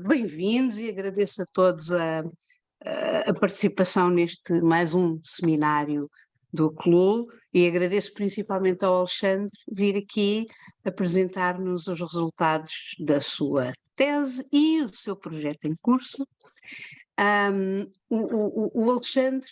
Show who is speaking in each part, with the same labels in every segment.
Speaker 1: Bem-vindos e agradeço a todos a participação neste mais um seminário do Clube e agradeço principalmente ao Alexandre vir aqui apresentar-nos os resultados da sua tese e o seu projeto em curso. O Alexandre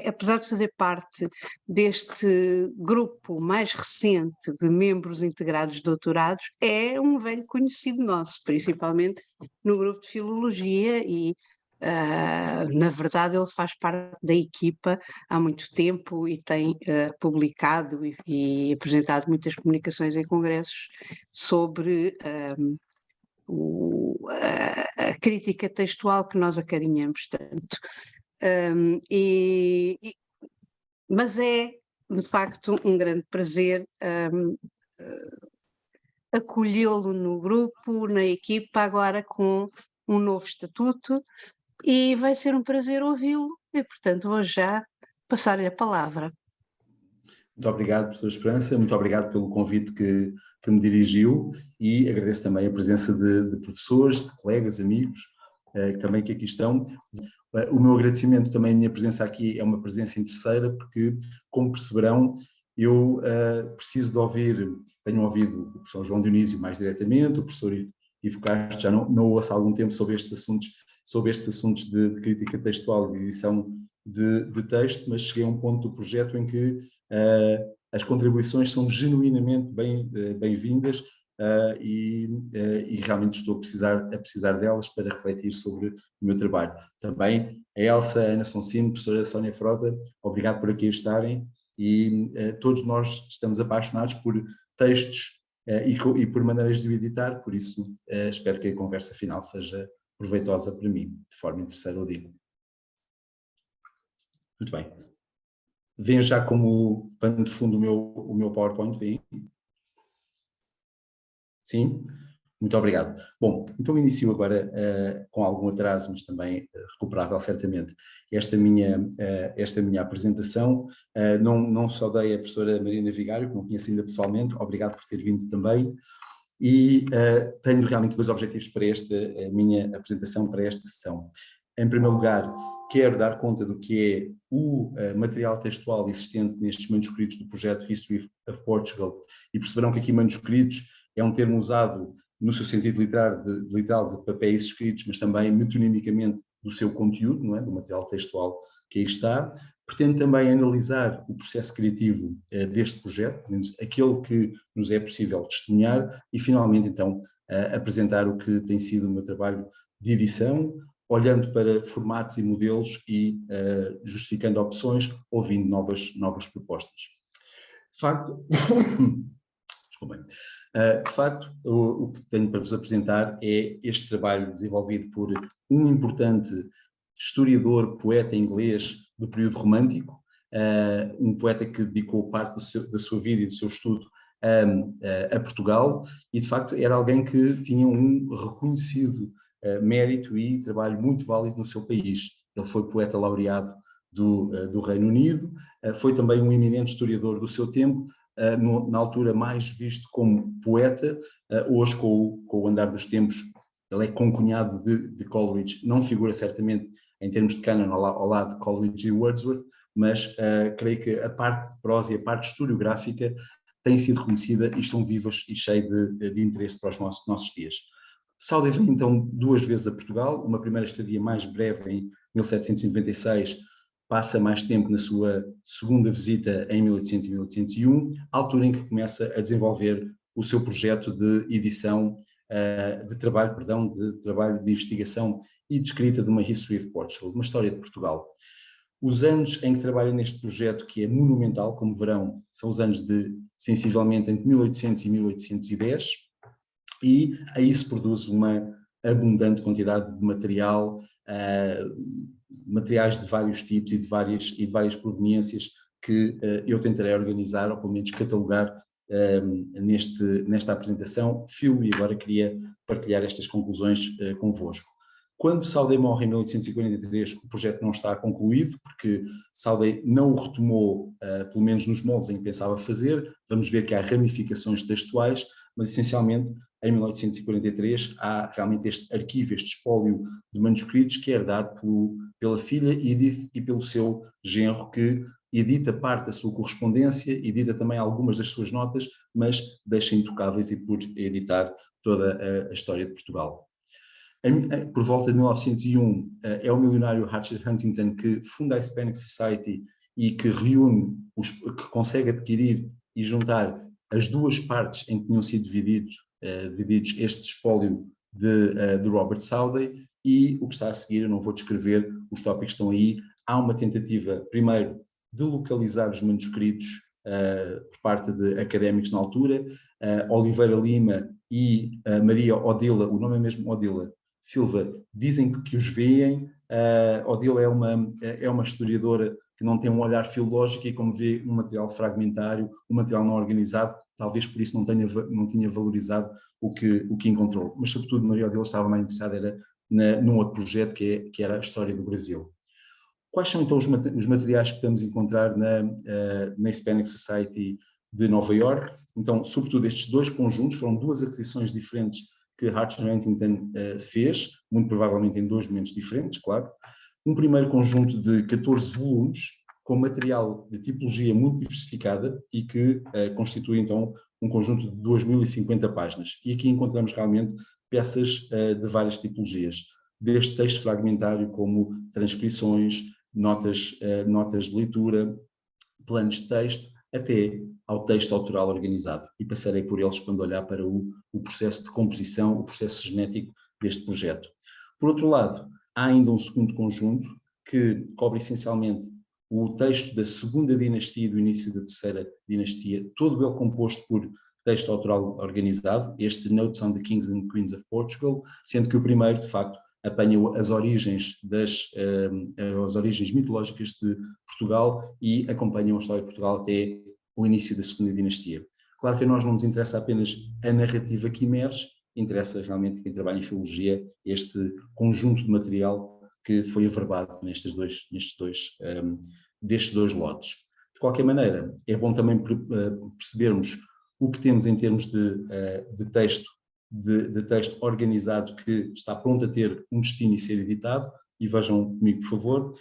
Speaker 1: apesar de fazer parte deste grupo mais recente de membros integrados de doutorados, é um velho conhecido nosso, principalmente no grupo de Filologia e, na verdade, ele faz parte da equipa há muito tempo e tem publicado e apresentado muitas comunicações em congressos sobre a crítica textual que nós acarinhamos tanto. Mas é, de facto, um grande prazer acolhê-lo no grupo, na equipa, agora com um novo estatuto, e vai ser um prazer ouvi-lo, e, portanto, vou já passar-lhe a palavra.
Speaker 2: Muito obrigado, professora Esperança, muito obrigado pelo convite que me dirigiu e agradeço também a presença de professores, de colegas, amigos, também que aqui estão. O meu agradecimento também, a minha presença aqui é uma presença interesseira, porque, como perceberão, eu preciso de ouvir, tenho ouvido o professor João Dionísio mais diretamente, o professor Ivo Castro, já não ouço há algum tempo sobre estes assuntos de crítica textual e de edição de texto, mas cheguei a um ponto do projeto em que as contribuições são genuinamente bem-vindas e realmente estou a precisar delas para refletir sobre o meu trabalho. Também a Elsa, a Ana Sonsino, a professora Sónia Frota, obrigado por aqui estarem e todos nós estamos apaixonados por textos e por maneiras de o editar, por isso espero que a conversa final seja proveitosa para mim, de forma interesseira, eu digo. Muito bem. Vêem já como pano de fundo o meu PowerPoint, vem? Sim? Muito obrigado. Bom, então inicio agora com algum atraso, mas também recuperável certamente, esta minha apresentação. Não saudei a professora Marina Vigário, que não conheço ainda pessoalmente, obrigado por ter vindo também. E tenho realmente dois objetivos para a minha apresentação, para esta sessão. Em primeiro lugar, quero dar conta do que é o material textual existente nestes manuscritos do projeto History of Portugal, e perceberão que aqui manuscritos é um termo usado no seu sentido literal de papéis escritos, mas também metonimicamente do seu conteúdo, não é? Do material textual que aí está. Pretendo também analisar o processo criativo deste projeto, pelo menos aquele que nos é possível testemunhar, e finalmente então apresentar o que tem sido o meu trabalho de edição, olhando para formatos e modelos e justificando opções, ouvindo novas propostas. De facto, desculpem. De facto, o que tenho para vos apresentar é este trabalho desenvolvido por um importante historiador, poeta inglês do período romântico, um poeta que dedicou parte da sua vida e do seu estudo a Portugal, e de facto era alguém que tinha um reconhecido mérito e trabalho muito válido no seu país. Ele foi poeta laureado do Reino Unido, foi também um eminente historiador do seu tempo, na altura mais visto como poeta, hoje com o andar dos tempos, ele é concunhado de Coleridge, não figura certamente em termos de cânon ao lado de Coleridge e Wordsworth, mas creio que a parte de prosa e a parte historiográfica têm sido reconhecida e estão vivas e cheias de interesse para os nossos dias. Saudei veio então duas vezes a Portugal, uma primeira estadia mais breve em 1796, passa mais tempo na sua segunda visita em 1800 e 1801, altura em que começa a desenvolver o seu projeto de edição, de trabalho de investigação e de escrita de uma History of Portugal, uma história de Portugal. Os anos em que trabalha neste projeto, que é monumental, como verão, são os anos de, sensivelmente, entre 1800 e 1810, e aí se produz uma abundante quantidade de material, materiais de vários tipos e de várias proveniências que eu tentarei organizar, ou pelo menos catalogar nesta apresentação. E agora queria partilhar estas conclusões convosco. Quando Saudé morre em 1843, o projeto não está concluído, porque Saudé não o retomou, pelo menos nos moldes em que pensava fazer. Vamos ver que há ramificações textuais, mas essencialmente em 1843, há realmente este arquivo, este espólio de manuscritos que é herdado pela filha Edith e pelo seu genro, que edita parte da sua correspondência, edita também algumas das suas notas, mas deixa intocáveis e por editar toda a história de Portugal. Por volta de 1901, é o milionário Archer Huntington que funda a Hispanic Society e que reúne, que consegue adquirir e juntar as duas partes em que tinham sido divididos este espólio de Robert Southey, e o que está a seguir, eu não vou descrever, os tópicos estão aí. Há uma tentativa, primeiro, de localizar os manuscritos por parte de académicos na altura. Oliveira Lima e Maria Odila, o nome é mesmo Odila Silva, dizem que os veem. Odila é uma historiadora que não tem um olhar filológico e, como vê, um material fragmentário, um material não organizado, talvez por isso não tinha valorizado o que encontrou. Mas, sobretudo, Maria Odila estava mais interessada num outro projeto que era a história do Brasil. Quais são então os materiais que podemos encontrar na Hispanic Society de Nova Iorque? Então, sobretudo estes dois conjuntos, foram duas aquisições diferentes que Archer Huntington fez, muito provavelmente em dois momentos diferentes, claro. Um primeiro conjunto de 14 volumes, com material de tipologia muito diversificada e que constitui então um conjunto de 2050 páginas. E aqui encontramos realmente peças de várias tipologias, desde texto fragmentário como transcrições, notas de leitura, planos de texto, até ao texto autoral organizado. E passarei por eles quando olhar para o processo de composição, o processo genético deste projeto. Por outro lado, há ainda um segundo conjunto que cobre essencialmente o texto da segunda dinastia e do início da terceira dinastia, todo ele composto por texto autoral organizado, este Notes on the Kings and Queens of Portugal, sendo que o primeiro, de facto, apanha as origens mitológicas de Portugal e acompanham a história de Portugal até o início da segunda dinastia. Claro que a nós não nos interessa apenas a narrativa que emerge, interessa realmente quem trabalha em filologia este conjunto de material que foi averbado destes dois lotes. De qualquer maneira, é bom também percebermos o que temos em termos de texto organizado que está pronto a ter um destino e ser editado, e vejam comigo, por favor.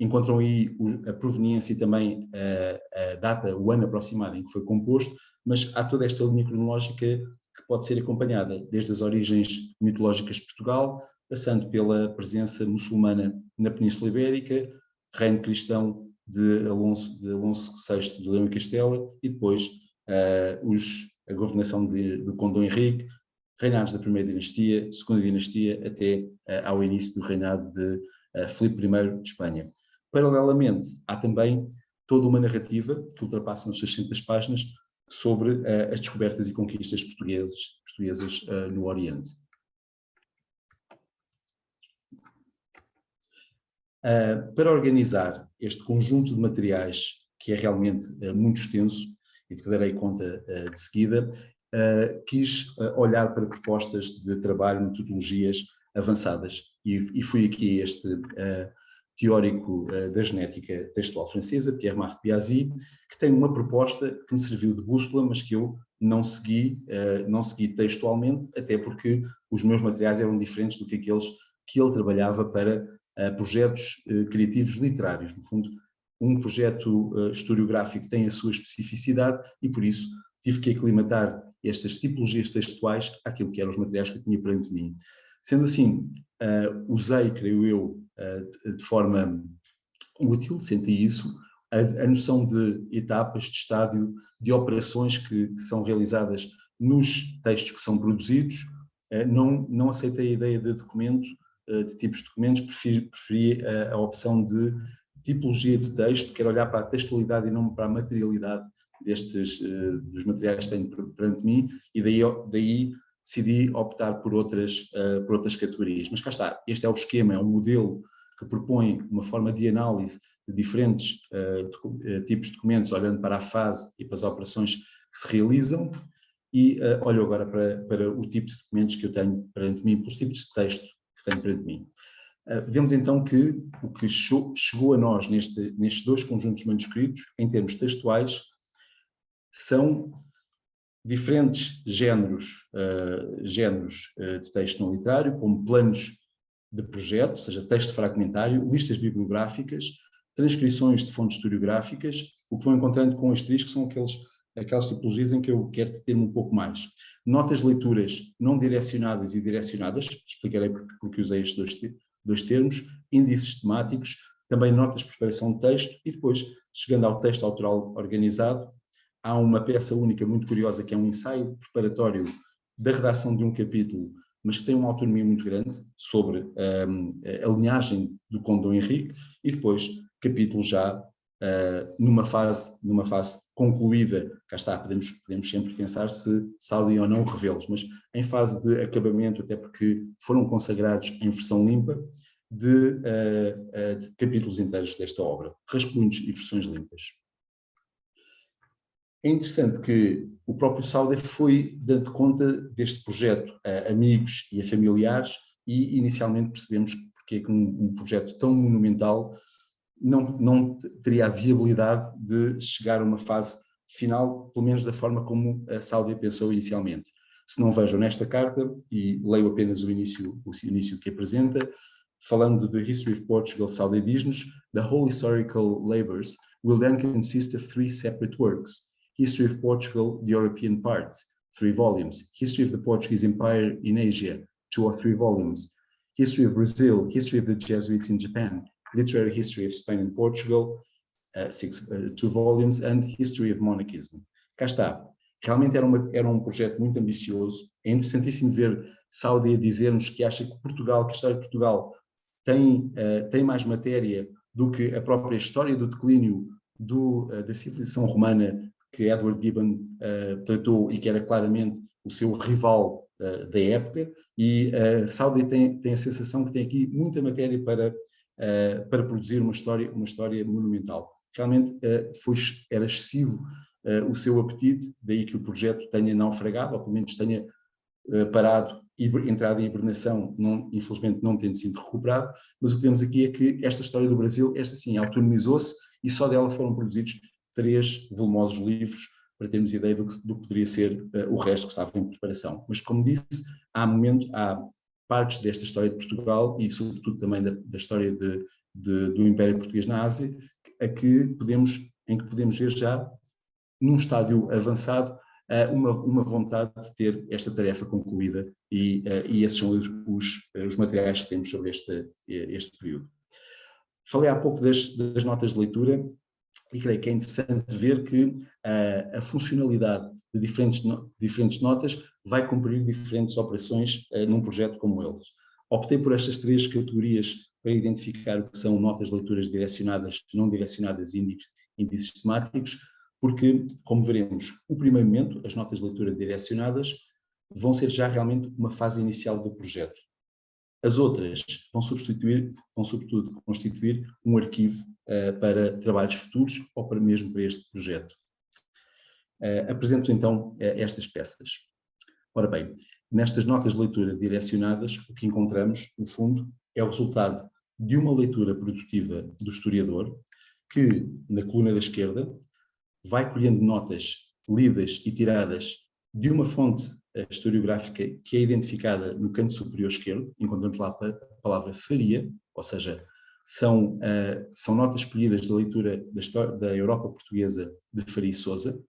Speaker 2: Encontram aí a proveniência e também a data, o ano aproximado em que foi composto, mas há toda esta linha cronológica que pode ser acompanhada desde as origens mitológicas de Portugal, passando pela presença muçulmana na Península Ibérica, reino cristão de Alonso VI de Leão e Castela, e depois a governação do Conde Dom Henrique, reinados da primeira dinastia, segunda dinastia, até ao início do reinado de Filipe I de Espanha. Paralelamente, há também toda uma narrativa que ultrapassa as 600 páginas sobre as descobertas e conquistas portuguesas no Oriente. Para organizar este conjunto de materiais, que é realmente muito extenso, e de que darei conta de seguida, quis olhar para propostas de trabalho, metodologias avançadas, e fui aqui este teórico da genética textual francesa, Pierre-Marie Piazzi, que tem uma proposta que me serviu de bússola, mas que eu não segui textualmente, até porque os meus materiais eram diferentes do que aqueles que ele trabalhava para projetos criativos literários. No fundo, um projeto historiográfico tem a sua especificidade e, por isso, tive que aclimatar estas tipologias textuais àquilo que eram os materiais que eu tinha perante mim. Sendo assim, usei, creio eu, de forma útil, senti isso, a noção de etapas, de estádio, de operações que são realizadas nos textos que são produzidos. Não aceitei a ideia de documento, de tipos de documentos, preferi a opção de tipologia de texto, quero olhar para a textualidade e não para a materialidade dos materiais que tenho perante mim, e daí decidi optar por outras categorias. Mas cá está, este é o esquema, é um modelo que propõe uma forma de análise de diferentes tipos de documentos, olhando para a fase e para as operações que se realizam, e olho agora para o tipo de documentos que eu tenho perante mim, pelos tipos de texto que tenho perante mim. Vemos então que o que chegou a nós nestes dois conjuntos manuscritos, em termos textuais, são diferentes géneros de texto não literário, como planos de projeto, ou seja, texto fragmentário, listas bibliográficas, transcrições de fontes historiográficas. O que vão encontrando com asterisco são aquelas tipologias em que eu quero deter-me um pouco mais. Notas de leituras não direcionadas e direcionadas, explicarei porque usei estes dois termos, índices temáticos, também notas de preparação de texto e depois, chegando ao texto autoral organizado, há uma peça única muito curiosa que é um ensaio preparatório da redação de um capítulo, mas que tem uma autonomia muito grande sobre a linhagem do Conde Dom Henrique, e depois capítulos já numa fase concluída. Cá está, podemos sempre pensar se ali ou não revê-los, mas em fase de acabamento, até porque foram consagrados em versão limpa, de capítulos inteiros desta obra, rascunhos e versões limpas. É interessante que o próprio Sauder foi dando conta deste projeto a amigos e a familiares, e inicialmente percebemos porque é que um projeto tão monumental não teria a viabilidade de chegar a uma fase final, pelo menos da forma como a Sauder pensou inicialmente. Se não vejam nesta carta, e leio apenas o início que apresenta, falando do History of Portugal, Sauder diz-nos: "The whole historical labors will then consist of 3 separate works. History of Portugal, the European part, 3 volumes. History of the Portuguese Empire in Asia, 2 or 3 volumes. History of Brazil, History of the Jesuits in Japan, Literary History of Spain and Portugal, 2 volumes, and History of Monarchism." Cá está. Realmente era um projeto muito ambicioso. É interessantíssimo ver Sauder dizer-nos que acha que Portugal, que a história de Portugal tem mais matéria do que a própria história do declínio da civilização romana, que Edward Gibbon tratou e que era claramente o seu rival da época, e Sauder tem a sensação que tem aqui muita matéria para produzir uma história monumental. Realmente era excessivo o seu apetite, daí que o projeto tenha naufragado, ou pelo menos tenha parado e entrado em hibernação, infelizmente não tendo sido recuperado, mas o que vemos aqui é que esta história do Brasil, esta sim, autonomizou-se, e só dela foram produzidos 3 volumosos livros, para termos ideia do que poderia ser o resto que estava em preparação. Mas, como disse, há partes desta história de Portugal, e sobretudo também da história do Império Português na Ásia, em que podemos ver já, num estádio avançado, uma vontade de ter esta tarefa concluída, e esses são os materiais que temos sobre este período. Falei há pouco das notas de leitura, e creio que é interessante ver que a funcionalidade de diferentes notas vai cumprir diferentes operações num projeto como eles. Optei por estas 3 categorias para identificar o que são notas de leituras direcionadas, não direcionadas e índices temáticos, porque, como veremos, o primeiro momento, as notas de leitura direcionadas, vão ser já realmente uma fase inicial do projeto. As outras vão sobretudo constituir um arquivo para trabalhos futuros, ou mesmo para este projeto. Apresento então estas peças. Ora bem, nestas notas de leitura direcionadas, o que encontramos, no fundo, é o resultado de uma leitura produtiva do historiador, que, na coluna da esquerda, vai colhendo notas lidas e tiradas de uma fonte historiográfica que é identificada no canto superior esquerdo. Encontramos lá a palavra Faria, ou seja, são notas escolhidas da leitura da história da Europa portuguesa de Faria e Sousa.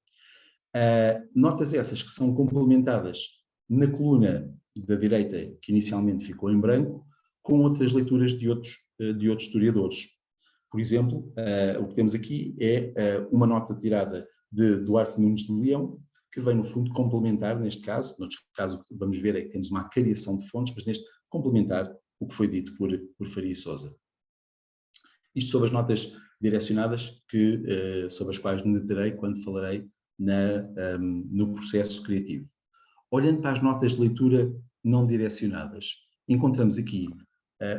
Speaker 2: Notas essas que são complementadas na coluna da direita, que inicialmente ficou em branco, com outras leituras de outros historiadores. Por exemplo, o que temos aqui é uma nota tirada de Duarte Nunes de Leão, que vem, no fundo, complementar, neste caso o que vamos ver é que temos uma cariação de fontes, mas neste, complementar o que foi dito por Faria e Sousa. Isto sobre as notas direcionadas, sobre as quais me deterei quando falarei no processo criativo. Olhando para as notas de leitura não direcionadas, encontramos aqui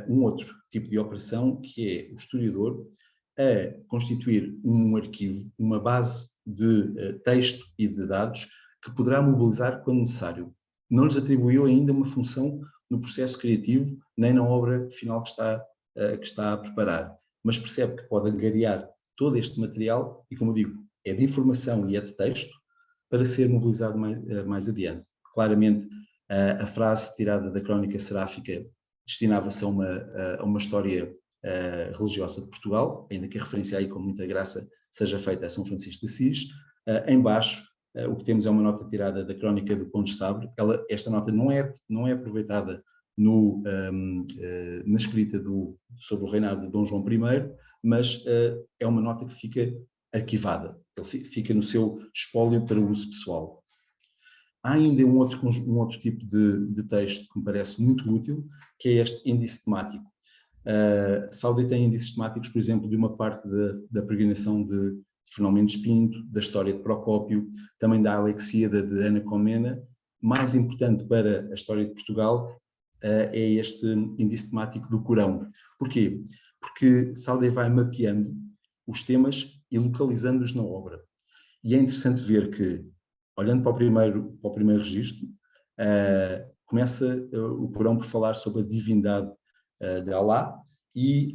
Speaker 2: um outro tipo de operação, que é o historiador a constituir um arquivo, uma base de texto e de dados que poderá mobilizar quando necessário. Não lhes atribuiu ainda uma função no processo criativo, nem na obra final que está a preparar, mas percebe que pode angariar todo este material, e, como digo, é de informação e é de texto, para ser mobilizado mais adiante. Claramente, a frase tirada da Crónica Seráfica destinava-se a uma história religiosa de Portugal, ainda que a referência aí com muita graça seja feita a São Francisco de Assis. Em baixo, o que temos é uma nota tirada da Crónica do Condestable. Esta nota não é aproveitada na escrita sobre o reinado de Dom João I, mas é uma nota que fica arquivada, ele fica no seu espólio para uso pessoal. Há ainda um outro tipo de texto que me parece muito útil, que é este índice temático. Sáuday tem índices temáticos, por exemplo, de uma parte da peregrinação de Fernão Mendes Pinto, da história de Procópio, também da Alexíada de Ana Comnena. Mais importante para a história de Portugal é este índice temático do Corão. Porquê? Porque Sáuday vai mapeando os temas e localizando-os na obra. E é interessante ver que, olhando para o primeiro registro, começa o Corão por falar sobre a divindade de Alá, e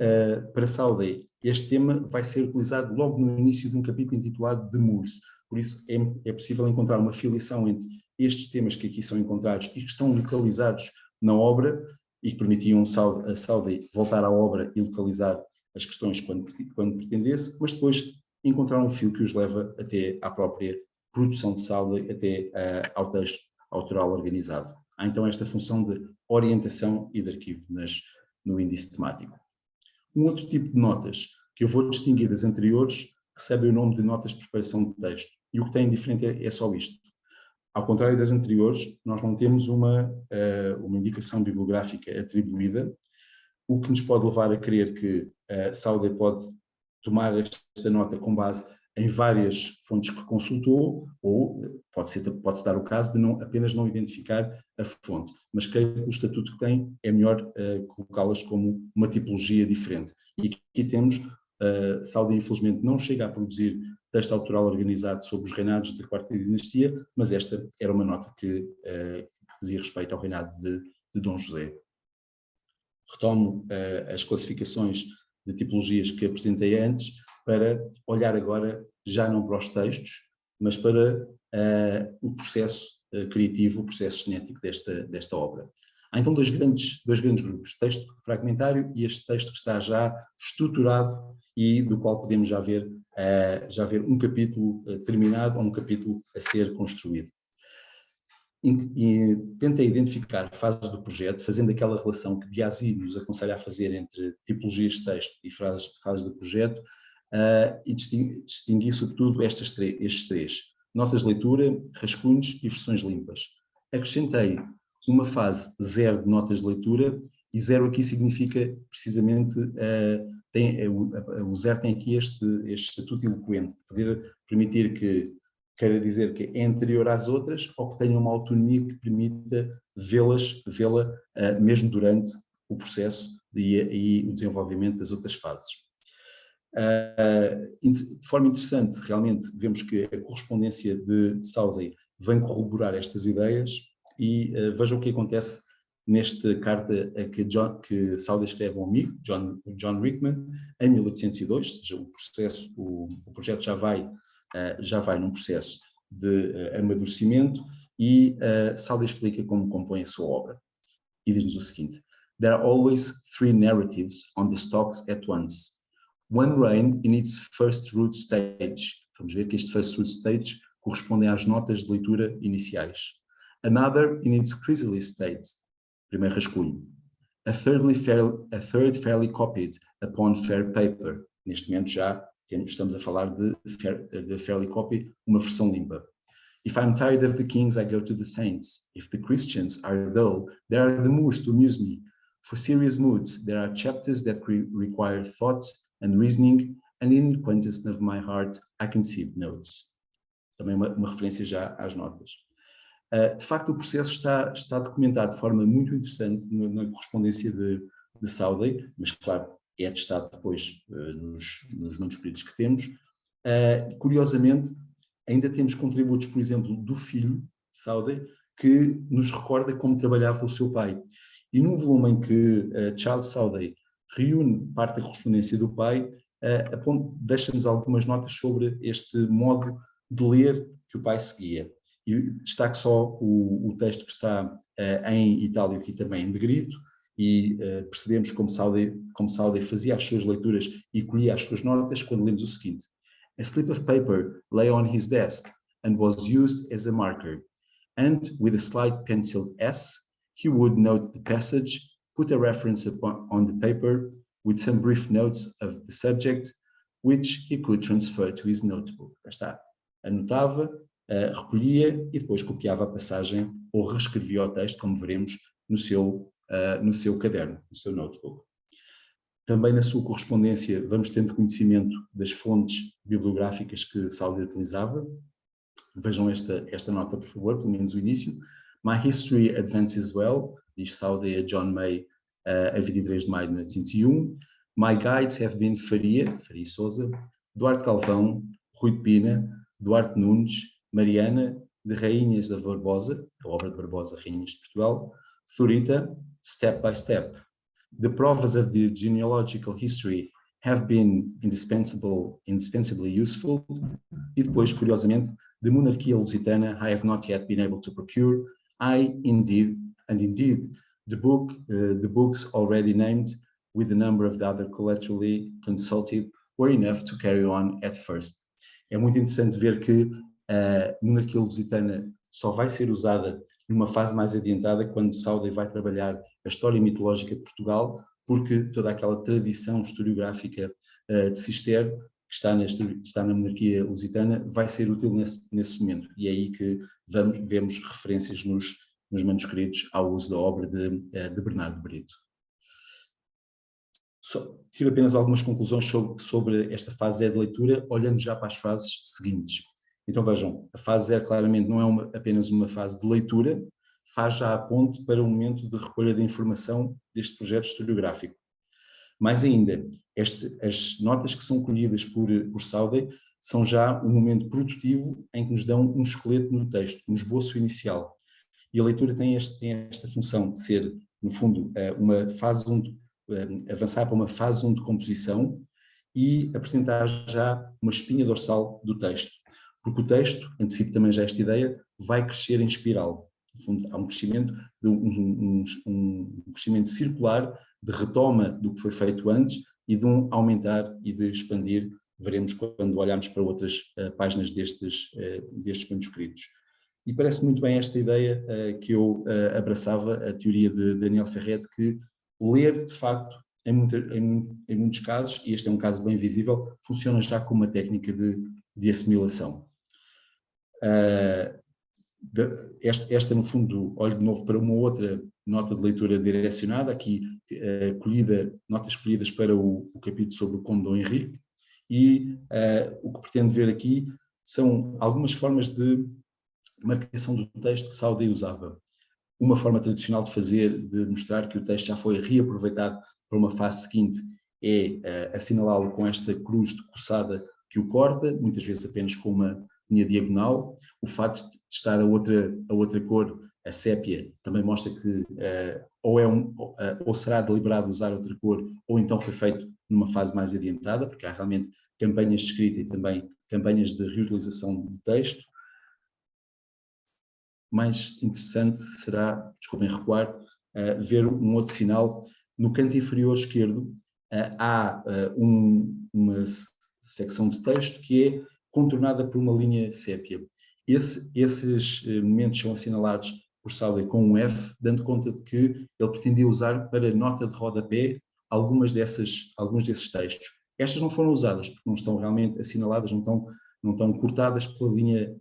Speaker 2: para Sáuday este tema vai ser utilizado logo no início de um capítulo intitulado de Murs. Por isso é possível encontrar uma filiação entre estes temas que aqui são encontrados e que estão localizados na obra e que permitiam a Sáuday voltar à obra e localizar as questões quando pretendesse, mas depois encontrar um fio que os leva até à própria produção de Sáuday, até ao texto autoral organizado. Há então esta função de orientação e de arquivo no índice temático. Um outro tipo de notas que eu vou distinguir das anteriores recebe o nome de notas de preparação de texto, e o que tem diferente é só isto. Ao contrário das anteriores, nós não temos uma indicação bibliográfica atribuída, o que nos pode levar a crer que Sáuday pode tomar esta nota com base em várias fontes que consultou, ou pode-se dar o caso de apenas não identificar a fonte, mas creio que o estatuto que tem é melhor colocá-las como uma tipologia diferente. E aqui temos, Sáuday infelizmente não chega a produzir texto autoral organizado sobre os reinados da Quarta Dinastia, mas esta era uma nota que dizia respeito ao reinado de Dom José. Retomo as classificações de tipologias que apresentei antes, para olhar agora já não para os textos, mas para o processo criativo, o processo genético desta obra. Há então dois grandes grupos, texto fragmentário e este texto que está já estruturado e do qual podemos já ver um capítulo terminado ou um capítulo a ser construído. E tentei identificar fases do projeto, fazendo aquela relação que Biasi nos aconselha a fazer entre tipologias de texto e fases do projeto, e distingui sobretudo estes três: notas de leitura, rascunhos e versões limpas. Acrescentei uma fase 0 de notas de leitura, e 0 aqui significa precisamente, o 0 tem aqui este estatuto eloquente, de poder permitir que, quer dizer que é anterior às outras, ou que tenha uma autonomia que permita vê-la mesmo durante o processo e o desenvolvimento das outras fases. De forma interessante, realmente, vemos que a correspondência de Sáuday vem corroborar estas ideias, e vejam o que acontece nesta carta que Sáuday escreve a um amigo, John Rickman, em 1802, ou seja, o projeto já vai num processo de amadurecimento, e Sáuday explica como compõe a sua obra. E diz-nos o seguinte: "There are always 3 narratives on the stalks at once. One reign in its first root stage." Vamos ver que este first root stage corresponde às notas de leitura iniciais. "Another in its chrysalis state." Primeiro rascunho. A third fairly copied upon fair paper." Neste momento já estamos a falar de fairly copy, uma versão limpa. "If I'm tired of the kings, I go to the saints. If the Christians are dull, there are the Moors to amuse me. For serious moods, there are chapters that require thought and reasoning, and in the quintessence of my heart, I conceive notes." Também uma referência já às notas. De facto, o processo está documentado de forma muito interessante na correspondência de Sáuday, mas claro, é atestado depois nos manuscritos que temos. Curiosamente, ainda temos contributos, por exemplo, do filho de Sáuday, que nos recorda como trabalhava o seu pai. E num volume em que Charles Sáuday reúne parte da correspondência do pai, deixa-nos algumas notas sobre este modo de ler que o pai seguia. E destaco só o texto que está em itálico e também em negrito, e percebemos como Sauder fazia as suas leituras e colhia as suas notas quando lemos o seguinte: A slip of paper lay on his desk and was used as a marker, and with a slight penciled S, he would note the passage, put a reference on the paper with some brief notes of the subject, which he could transfer to his notebook. Cá está. Anotava, recolhia e depois copiava a passagem ou reescrevia o texto, como veremos, no seu caderno, no seu notebook. Também na sua correspondência vamos tendo conhecimento das fontes bibliográficas que Sauder utilizava. Vejam esta nota, por favor, pelo menos o início. My history advances well, diz Sauder a John May a 23 de maio de 1901. My guides have been Faria Sousa, Duarte Calvão, Rui de Pina, Duarte Nunes, Mariana, de Rainhas da Barbosa, a obra de Barbosa, Rainhas de Portugal, Zurita, Step by Step. The provas of the genealogical history have been indispensably useful. E depois, curiosamente, the monarchia lusitana I have not yet been able to procure. Indeed, the books already named with the number of the other collaterally consulted were enough to carry on at first. É muito interessante ver que a monarquia lusitana só vai ser usada numa fase mais adiantada, quando Sauder vai trabalhar a história mitológica de Portugal, porque toda aquela tradição historiográfica de Cister, que está na monarquia lusitana, vai ser útil nesse momento. E é aí que vemos referências nos manuscritos ao uso da obra de Bernardo Brito. Tiro apenas algumas conclusões sobre esta fase zero de leitura, olhando já para as fases seguintes. Então vejam, a fase 0 claramente não é apenas uma fase de leitura, faz já a ponte para o momento de recolha de informação deste projeto historiográfico. Mais ainda, as notas que são colhidas por Sauder são já um momento produtivo em que nos dão um esqueleto no texto, um esboço inicial. E a leitura tem esta função de ser, no fundo, uma fase 1 avançar para uma fase 1 de composição e apresentar já uma espinha dorsal do texto. Porque o texto, antecipo também já esta ideia, vai crescer em espiral. No fundo, há um crescimento, um crescimento circular de retoma do que foi feito antes e de um aumentar e de expandir, veremos quando olharmos para outras páginas destes manuscritos. E parece muito bem esta ideia que eu abraçava, a teoria de Daniel Ferret, que ler, de facto, em muitos casos, e este é um caso bem visível, funciona já como uma técnica de assimilação. Esta, no fundo, olho de novo para uma outra nota de leitura direcionada, aqui notas escolhidas para o capítulo sobre o Conde Dom Henrique, e o que pretendo ver aqui são algumas formas de marcação do texto que Sauder usava. Uma forma tradicional de mostrar que o texto já foi reaproveitado para uma fase seguinte é assinalá-lo com esta cruz de coçada que o corta, muitas vezes apenas com uma linha diagonal. O facto de estar a outra cor, a sépia, também mostra que ou será deliberado usar outra cor, ou então foi feito numa fase mais adiantada, porque há realmente campanhas de escrita e também campanhas de reutilização de texto. Mais interessante será, desculpem recuar, ver um outro sinal. No canto inferior esquerdo há uma secção de texto que é contornada por uma linha sépia. Esses momentos são assinalados por Sauder com um F, dando conta de que ele pretendia usar para nota de rodapé alguns desses textos. Estas não foram usadas porque não estão realmente assinaladas, não estão cortadas por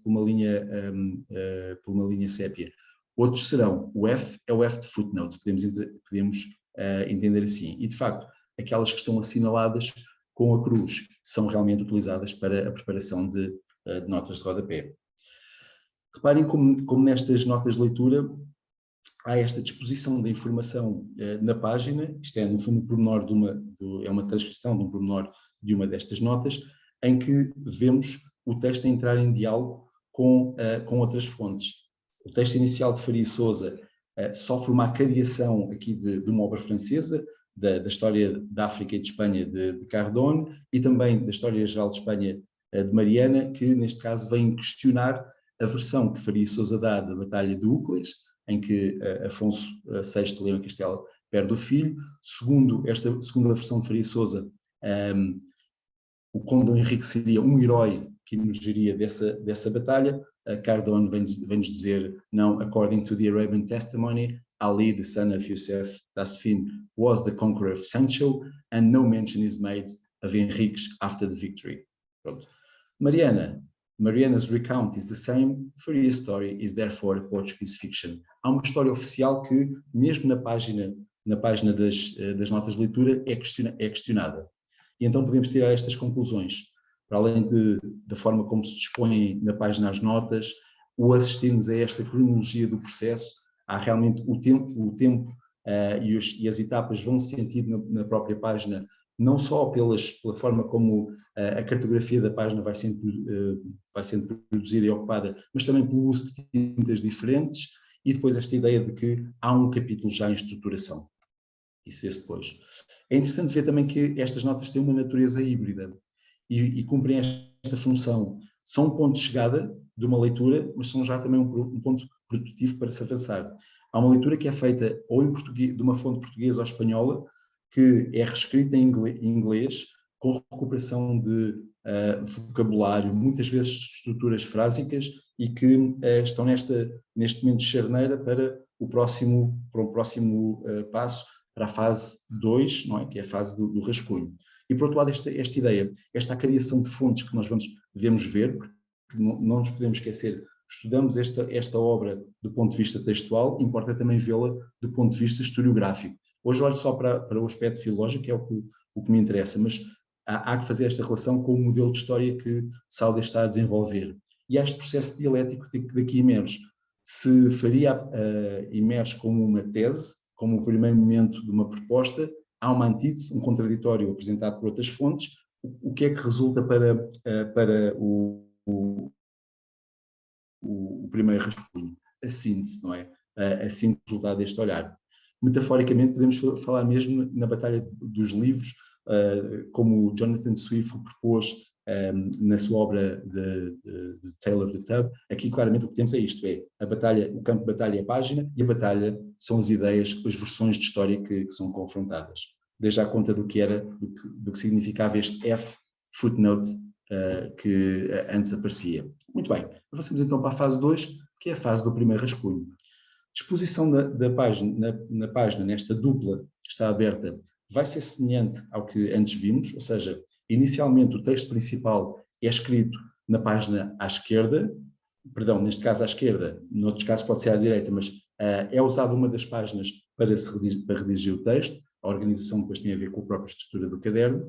Speaker 2: uma linha sépia. Outros serão, o F é o F de footnote, podemos entender assim. E de facto, aquelas que estão assinaladas com a cruz são realmente utilizadas para a preparação de notas de rodapé. Reparem como nestas notas de leitura há esta disposição da informação na página, isto é no fundo um pormenor é uma transcrição de um pormenor de uma destas notas, em que vemos o texto entrar em diálogo com outras fontes. O texto inicial de Faria Sousa sofre uma acariação aqui de uma obra francesa, da história da África e de Espanha de Cardone, e também da história geral de Espanha de Mariana, que neste caso vem questionar a versão que Faria Sousa dá da Batalha de Úcleas, em que Afonso VI Leão Castelo perde o filho. Segundo esta segunda versão de Faria Sousa, o Conde Dom Henrique seria um herói que emergiria dessa batalha. Cardone vem-nos dizer, não, according to the Arabian testimony, Ali, the son of Youssef Tasfin, was the conqueror of Sancho, and no mention is made of Henriques after the victory. Pronto. Mariana's recount is the same, Faria's story is therefore Portuguese fiction. Há uma história oficial que, mesmo na página das notas de leitura, é questionada. E então podemos tirar estas conclusões. Para além da forma como se dispõem na página as notas, o assistirmos a esta cronologia do processo, há realmente o tempo e as etapas vão se sentir na própria página, não só pela forma como a cartografia da página vai sendo produzida e ocupada, mas também pelo uso de tintas diferentes, e depois esta ideia de que há um capítulo já em estruturação. Isso vê-se depois. É interessante ver também que estas notas têm uma natureza híbrida e cumprem esta função. São um ponto de chegada de uma leitura, mas são já também um ponto produtivo para se avançar. Há uma leitura que é feita ou em português, de uma fonte portuguesa ou espanhola, que é reescrita em inglês, com recuperação de vocabulário, muitas vezes estruturas frásicas, e que estão neste momento de charneira para o próximo passo, para a fase 2, não é? Que é a fase do rascunho. E por outro lado, esta ideia, esta criação de fontes que nós devemos ver, porque não nos podemos esquecer, estudamos esta obra do ponto de vista textual, importa também vê-la do ponto de vista historiográfico. Hoje olho só para o aspecto filológico, que é o que me interessa, mas há que fazer esta relação com o modelo de história que Sauder está a desenvolver. E há este processo dialético que daqui emerge. Se Faria emerge como uma tese, como o primeiro momento de uma proposta, há uma antítese, um contraditório apresentado por outras fontes. O que é que resulta para o primeiro rascunho? A síntese, não é? A síntese do resultado deste olhar. Metaforicamente, podemos falar mesmo na Batalha dos Livros, como Jonathan Swift propôs na sua obra de Tale of the Tub. Aqui claramente o que temos é isto, o campo de batalha é a página, e a batalha são as ideias, as versões de história que são confrontadas. Desde à conta do que significava este F footnote que antes aparecia. Muito bem, avançamos então para a fase 2, que é a fase do primeiro rascunho. Disposição da página, na página, nesta dupla que está aberta, vai ser semelhante ao que antes vimos, ou seja, inicialmente o texto principal é escrito na página à esquerda, neste caso à esquerda, noutros casos pode ser à direita, mas é usada uma das páginas para redigir o texto. A organização depois tem a ver com a própria estrutura do caderno,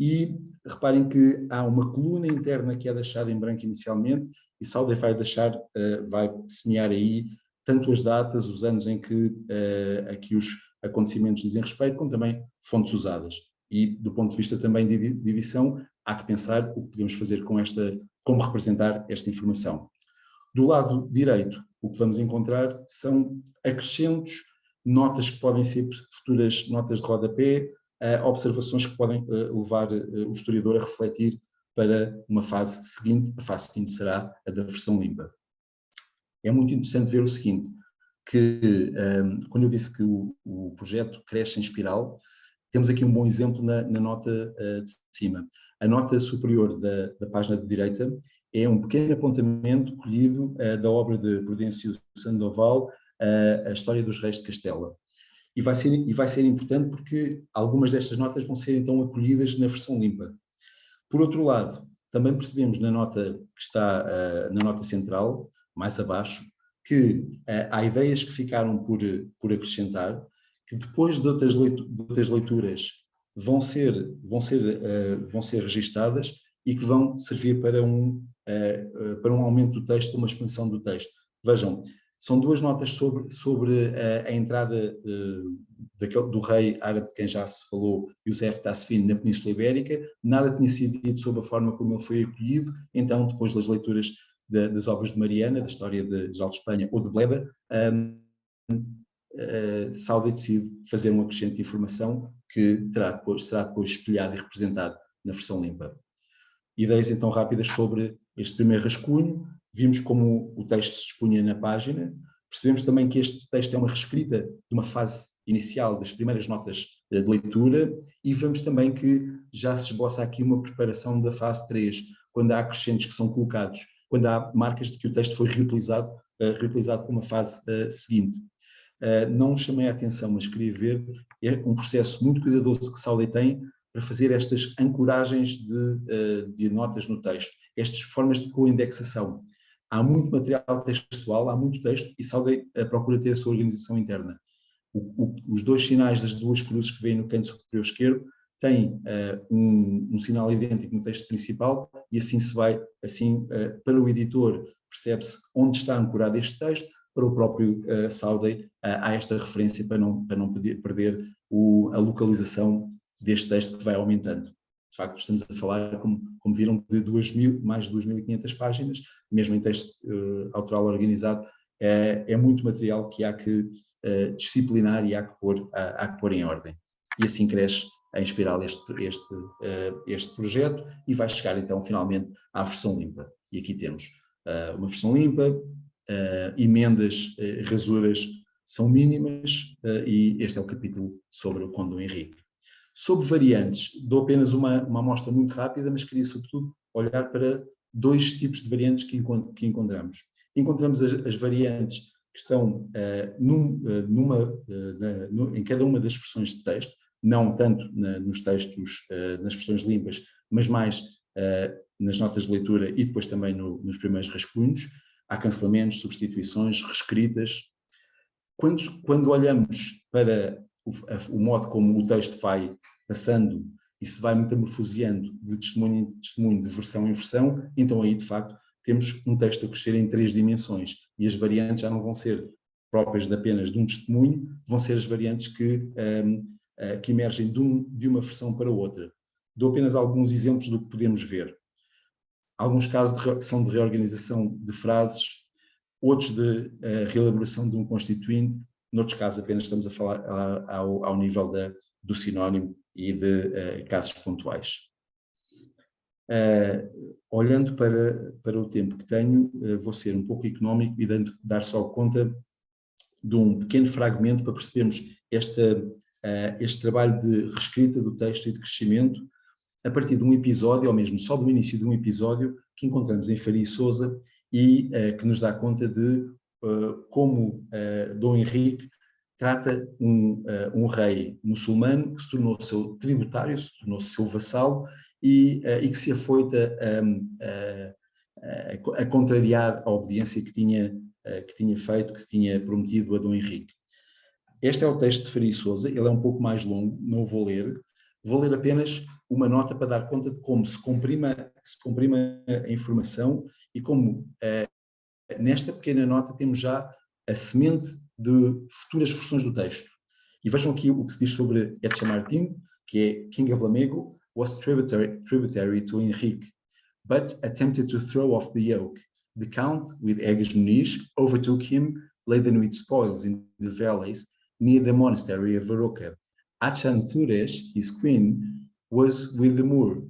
Speaker 2: e reparem que há uma coluna interna que é deixada em branco inicialmente, e Sauder vai semear aí tanto as datas, os anos em que os acontecimentos dizem respeito, como também fontes usadas. E do ponto de vista também de edição, há que pensar o que podemos fazer como representar esta informação. Do lado direito, o que vamos encontrar são acrescentos, notas que podem ser futuras notas de rodapé, observações que podem levar o historiador a refletir para uma fase seguinte. A fase seguinte será a da versão limpa. É muito interessante ver o seguinte, que quando eu disse que o projeto cresce em espiral, temos aqui um bom exemplo na nota de cima. A nota superior da página de direita é um pequeno apontamento colhido da obra de Prudêncio Sandoval, A História dos Reis de Castela. E vai ser importante porque algumas destas notas vão ser então acolhidas na versão limpa. Por outro lado, também percebemos na nota que está na nota central, mais abaixo, que há ideias que ficaram por acrescentar, que depois de outras leituras vão ser registadas e que vão servir para um aumento do texto, uma expansão do texto. Vejam, são duas notas sobre a entrada do rei árabe de quem já se falou, Youssef Tasfin, na Península Ibérica. Nada tinha sido dito sobre a forma como ele foi acolhido. Então, depois das leituras das obras de Mariana, da história de Geral de Espanha ou de Bleda, Sauder decide fazer um acrescento de informação que será depois espelhado e representado na versão limpa. Ideias então rápidas sobre este primeiro rascunho. vimos como o texto se expunha na página, percebemos também que este texto é uma reescrita de uma fase inicial das primeiras notas de leitura, e vemos também que já se esboça aqui uma preparação da fase 3, quando há acrescentos que são colocados, quando há marcas de que o texto foi reutilizado para uma fase seguinte. Não chamei a atenção, mas queria ver, é um processo muito cuidadoso que Sauder tem para fazer estas ancoragens de notas no texto, estas formas de coindexação. Há muito material textual, há muito texto, e Sauder procura ter a sua organização interna. Os dois sinais das duas cruzes que vêm no canto superior esquerdo têm um sinal idêntico no texto principal, e assim se vai, para o editor percebe-se onde está ancorado este texto, para o próprio Sauder há esta referência para não perder a localização deste texto que vai aumentando. De facto, estamos a falar, como viram, de mais de 2.500 páginas, mesmo em texto autoral organizado, é muito material que há que disciplinar e há que pôr em ordem. E assim cresce a inspirar este projeto, e vai chegar então finalmente à versão limpa. E aqui temos uma versão limpa, emendas, rasuras são mínimas, e este é o capítulo sobre o Conde Dom Henrique. Sobre variantes, dou apenas uma amostra muito rápida, mas queria sobretudo olhar para dois tipos de variantes que encontramos. Encontramos as variantes que estão em cada uma das versões de texto, não tanto nos textos, nas versões limpas, mas mais nas notas de leitura e depois também nos primeiros rascunhos. Há cancelamentos, substituições, reescritas. Quando olhamos para o modo como o texto vai passando e se vai metamorfoseando de testemunho em testemunho, de versão em versão, então aí de facto temos um texto a crescer em 3 dimensões, e as variantes já não vão ser próprias apenas de um testemunho, vão ser as variantes que emergem de uma versão para outra. Dou apenas alguns exemplos do que podemos ver. Alguns casos são de reorganização de frases, outros de reelaboração de um constituinte, noutros casos apenas estamos a falar ao nível do sinónimo e de casos pontuais. Olhando para o tempo que tenho, vou ser um pouco económico e dar só conta de um pequeno fragmento para percebermos este trabalho de reescrita do texto e de crescimento, a partir de um episódio, ou mesmo só do início de um episódio, que encontramos em Faria e Sousa, e que nos dá conta de como Dom Henrique trata um rei muçulmano que se tornou seu tributário, se tornou seu vassalo, e que se afoita a contrariar a obediência que tinha feito, que tinha prometido a Dom Henrique. Este é o texto de Faria e Sousa, ele é um pouco mais longo, não o vou ler apenas uma nota para dar conta de como se comprime a informação, e como nesta pequena nota temos já a semente de futuras versões do texto. E vejam aqui o que se diz sobre Etchamartin, que é King of Lamego, was tributary to Henrique, but attempted to throw off the yoke. The Count, with Egas Muniz, overtook him, laden with spoils in the valleys near the monastery of Varoca. Achanthures, his queen, was with the Moor.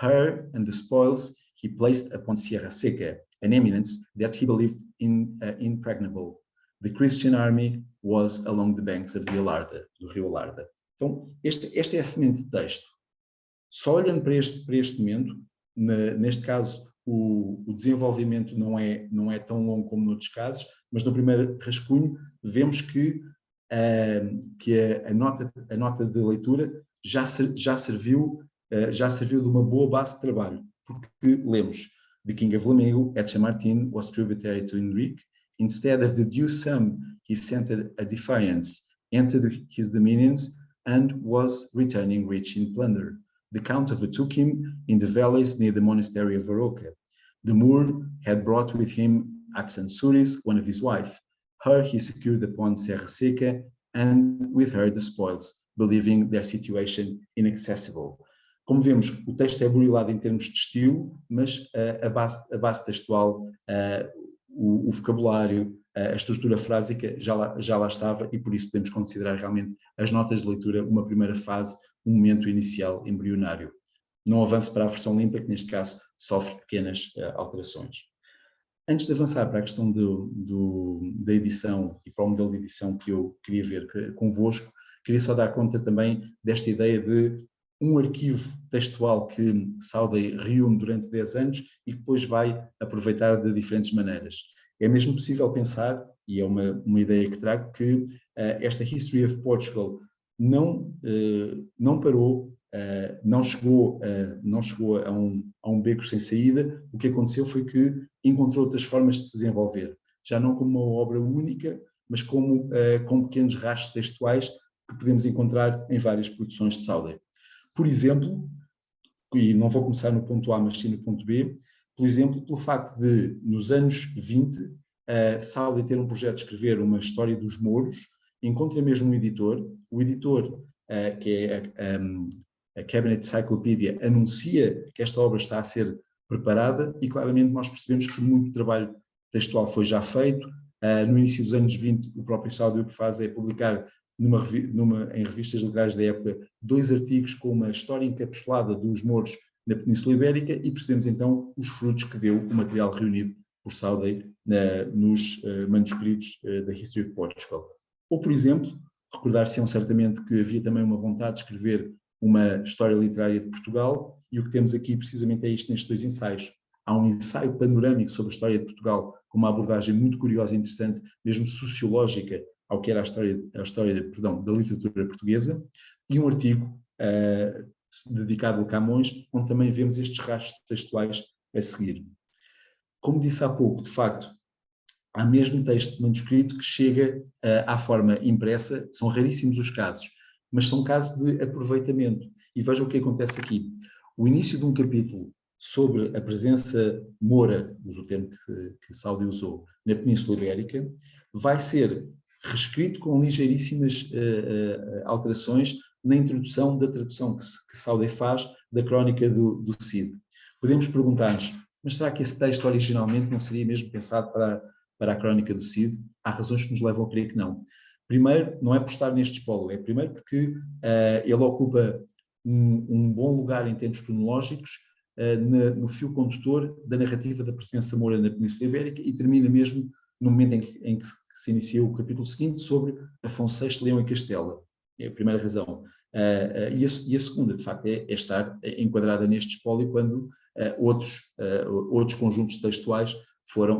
Speaker 2: Her and the spoils he placed upon Sierra Seca, an eminence that he believed impregnable. The Christian army was along the banks of the Alarda, do rio Alarda. Então, esta é a semente de texto. Só olhando para este momento, neste caso, o desenvolvimento não é tão longo como noutros casos, mas no primeiro rascunho vemos que a nota de leitura já serviu de uma boa base de trabalho, porque lemos: The King of Lamego, Etchamartin, was tributary to Henrique. Instead of the due sum, he sent a defiance, entered his dominions, and was returning rich in plunder. The Count overtook him in the valleys near the monastery of Varoca. The Moor had brought with him Axansuris, one of his wife. Her he secured upon Serra Seca, and with her the spoils, believing their situation inaccessible. Como vemos, o texto é burilado em termos de estilo, mas a base textual, o vocabulário, a estrutura frásica já lá estava, e por isso podemos considerar realmente as notas de leitura uma primeira fase, um momento inicial embrionário. Não avanço para a versão limpa, que neste caso sofre pequenas alterações. Antes de avançar para a questão da edição e para o modelo de edição que eu queria ver convosco, queria só dar conta também desta ideia de um arquivo textual que Sauday reúne durante 10 anos e que depois vai aproveitar de diferentes maneiras. É mesmo possível pensar, e é uma ideia que trago, que esta History of Portugal não parou, não chegou a um beco sem saída. O que aconteceu foi que encontrou outras formas de se desenvolver, já não como uma obra única, mas com pequenos rastros textuais que podemos encontrar em várias produções de Sauday. Por exemplo, e não vou começar no ponto A, mas sim no ponto B, por exemplo, pelo facto de, nos anos 20, Sauday ter um projeto de escrever uma história dos mouros, encontra mesmo um editor, o editor, que é a Cabinet Cyclopedia, anuncia que esta obra está a ser preparada e claramente nós percebemos que muito trabalho textual foi já feito. No início dos anos 20, o próprio Sauday o que faz é publicar em revistas literárias da época 2 artigos com uma história encapsulada dos mouros na Península Ibérica e percebemos então os frutos que deu o material reunido por Sauday nos manuscritos da History of Portugal. Ou, por exemplo, recordar-se-ão certamente que havia também uma vontade de escrever uma história literária de Portugal e o que temos aqui precisamente é isto nestes 2 ensaios. Há um ensaio panorâmico sobre a história de Portugal com uma abordagem muito curiosa e interessante, mesmo sociológica, ao que era a história da literatura portuguesa, e um artigo dedicado a Camões, onde também vemos estes rastros textuais a seguir. Como disse há pouco, de facto, há mesmo texto manuscrito que chega à forma impressa, são raríssimos os casos, mas são casos de aproveitamento. E vejam o que acontece aqui. O início de um capítulo sobre a presença moura, uso o termo que Sauday usou, na Península Ibérica, vai ser reescrito com ligeiríssimas alterações na introdução da tradução que Sauday faz da crónica do Cid. Podemos perguntar-nos, mas será que esse texto originalmente não seria mesmo pensado para a crónica do Cid? Há razões que nos levam a crer que não. Primeiro, não é por estar neste espólio, é primeiro porque ele ocupa um bom lugar em termos cronológicos no fio condutor da narrativa da presença moura na Península Ibérica e termina mesmo no momento em que se inicia o capítulo seguinte sobre Afonso VI, Leão e Castela. É a primeira razão. E a segunda, de facto, é estar enquadrada neste espólio quando outros conjuntos textuais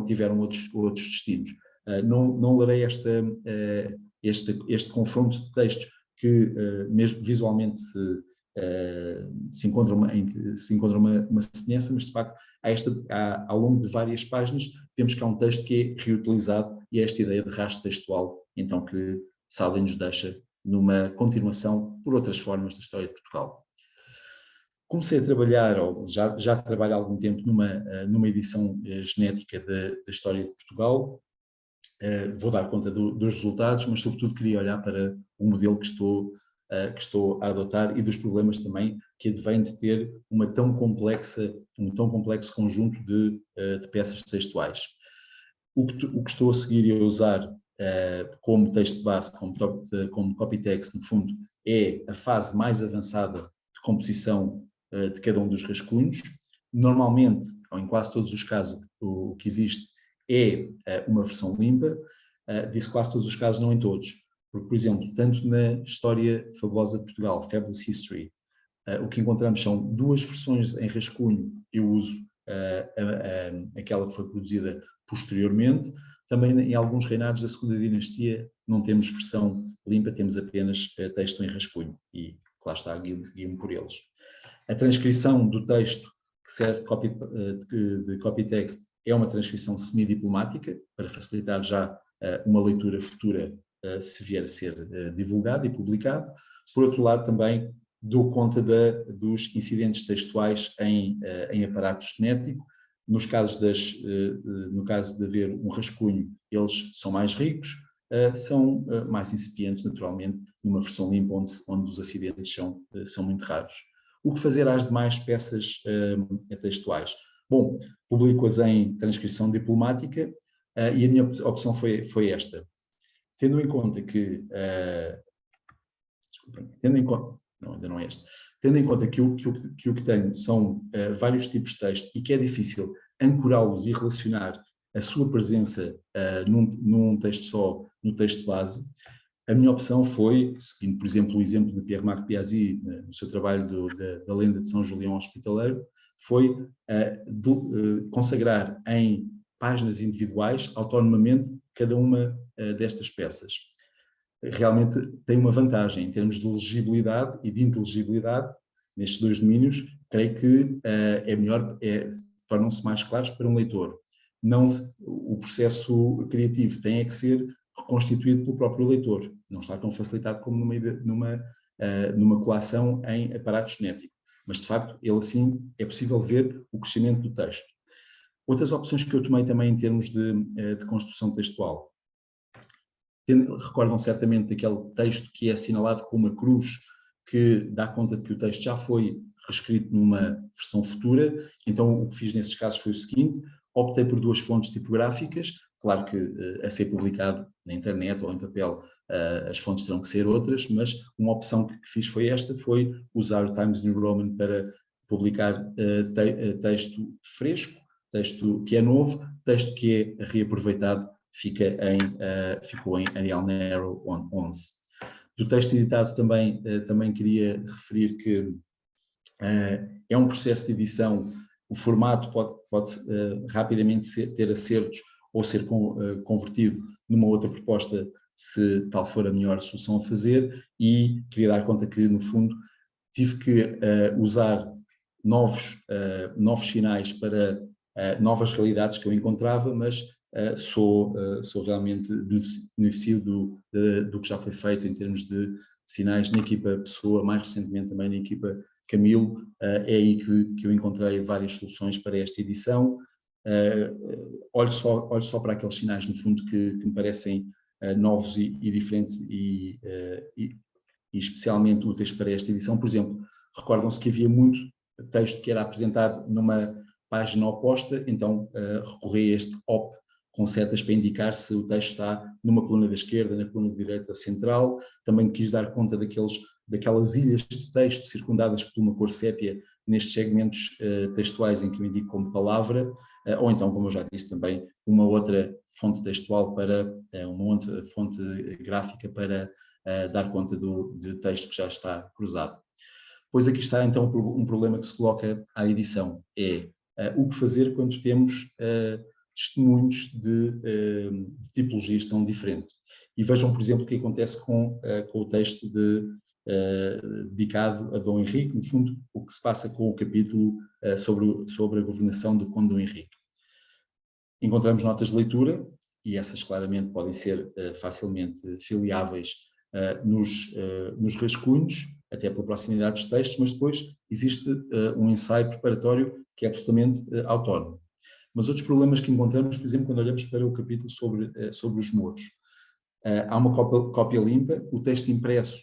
Speaker 2: tiveram outros destinos. Não lerei este confronto de textos que mesmo visualmente se encontra uma semelhança, mas de facto ao longo de várias páginas vemos que há um texto que é reutilizado e é esta ideia de rastro textual, então que Sauday nos deixa numa continuação por outras formas da história de Portugal. Comecei a trabalhar, ou já trabalho há algum tempo, numa edição genética da história de Portugal. Vou dar conta dos resultados, mas sobretudo queria olhar para o modelo que estou a adotar e dos problemas também que advém de ter um tão complexo conjunto de peças textuais. O que estou a seguir e a usar como texto de base, como copy text, no fundo, é a fase mais avançada de composição de cada um dos rascunhos. Normalmente, ou em quase todos os casos, o que existe é uma versão limpa, disse quase todos os casos, não em todos, porque, por exemplo, tanto na História Fabulosa de Portugal, Fabulous History, o que encontramos são 2 versões em rascunho, eu uso aquela que foi produzida posteriormente. Também em alguns reinados da segunda dinastia não temos versão limpa, temos apenas texto em rascunho e lá está, guio-me por eles. A transcrição do texto que serve de copy text é uma transcrição semidiplomática para facilitar já uma leitura futura se vier a ser divulgado e publicado. Por outro lado, também dou conta dos incidentes textuais em aparato genético. No caso de haver um rascunho, eles são mais ricos, são mais incipientes, naturalmente, numa versão limpa onde os acidentes são muito raros. O que fazer às demais peças textuais? Bom, publico-as em transcrição diplomática e a minha opção foi esta. Tendo em conta que... ainda não é este. Tendo em conta que o que tenho são vários tipos de texto e que é difícil ancorá-los e relacionar a sua presença num texto só, no texto base, a minha opção foi, seguindo por exemplo o exemplo de Pierre-Marc Piazzi, no seu trabalho da lenda de São Julião Hospitaleiro, foi consagrar em páginas individuais, autonomamente, cada uma destas peças. Realmente tem uma vantagem em termos de legibilidade e de inteligibilidade nestes dois domínios. Creio que é melhor, tornam-se mais claros para um leitor. Não, o processo criativo tem que ser reconstituído pelo próprio leitor, não está tão facilitado como numa coação em aparato genético, mas de facto ele assim é possível ver o crescimento do texto. Outras opções que eu tomei também em termos de construção textual, recordam certamente daquele texto que é assinalado com uma cruz, que dá conta de que o texto já foi reescrito numa versão futura. Então o que fiz nesses casos foi o seguinte: optei por duas fontes tipográficas, claro que a ser publicado na internet ou em papel as fontes terão que ser outras, mas uma opção que fiz foi esta, foi usar o Times New Roman para publicar texto fresco, texto que é novo, texto que é reaproveitado, ficou em Arial Narrow 11. Do texto editado também queria referir que é um processo de edição, o formato pode rapidamente ter acertos ou ser convertido numa outra proposta, se tal for a melhor solução a fazer, e queria dar conta que, no fundo, tive que usar novos sinais para novas realidades que eu encontrava, mas sou realmente beneficio do que já foi feito em termos de sinais na equipa Pessoa, mais recentemente também na equipa Camilo. É aí que eu encontrei várias soluções para esta edição. Olho só para aqueles sinais, no fundo, que me parecem novos e diferentes e especialmente úteis para esta edição. Por exemplo, recordam-se que havia muito texto que era apresentado numa página oposta, então recorri a este op com setas para indicar se o texto está numa coluna da esquerda, na coluna da direita central. Também quis dar conta daquelas ilhas de texto circundadas por uma cor sépia nestes segmentos textuais em que eu indico como palavra, ou então, como eu já disse também, uma outra fonte textual uma outra fonte gráfica para dar conta de texto que já está cruzado. Pois aqui está então um problema que se coloca à edição, é o que fazer quando temos testemunhos de tipologias tão diferentes. E vejam, por exemplo, o que acontece com o texto dedicado a Dom Henrique, no fundo, o que se passa com o capítulo sobre a governação do Conde Dom Henrique. Encontramos notas de leitura, e essas claramente podem ser facilmente filiáveis nos rascunhos, até pela proximidade dos textos, mas depois existe um ensaio preparatório que é absolutamente autónomo. Mas outros problemas que encontramos, por exemplo, quando olhamos para o capítulo sobre os mouros. Há uma cópia limpa, o texto impresso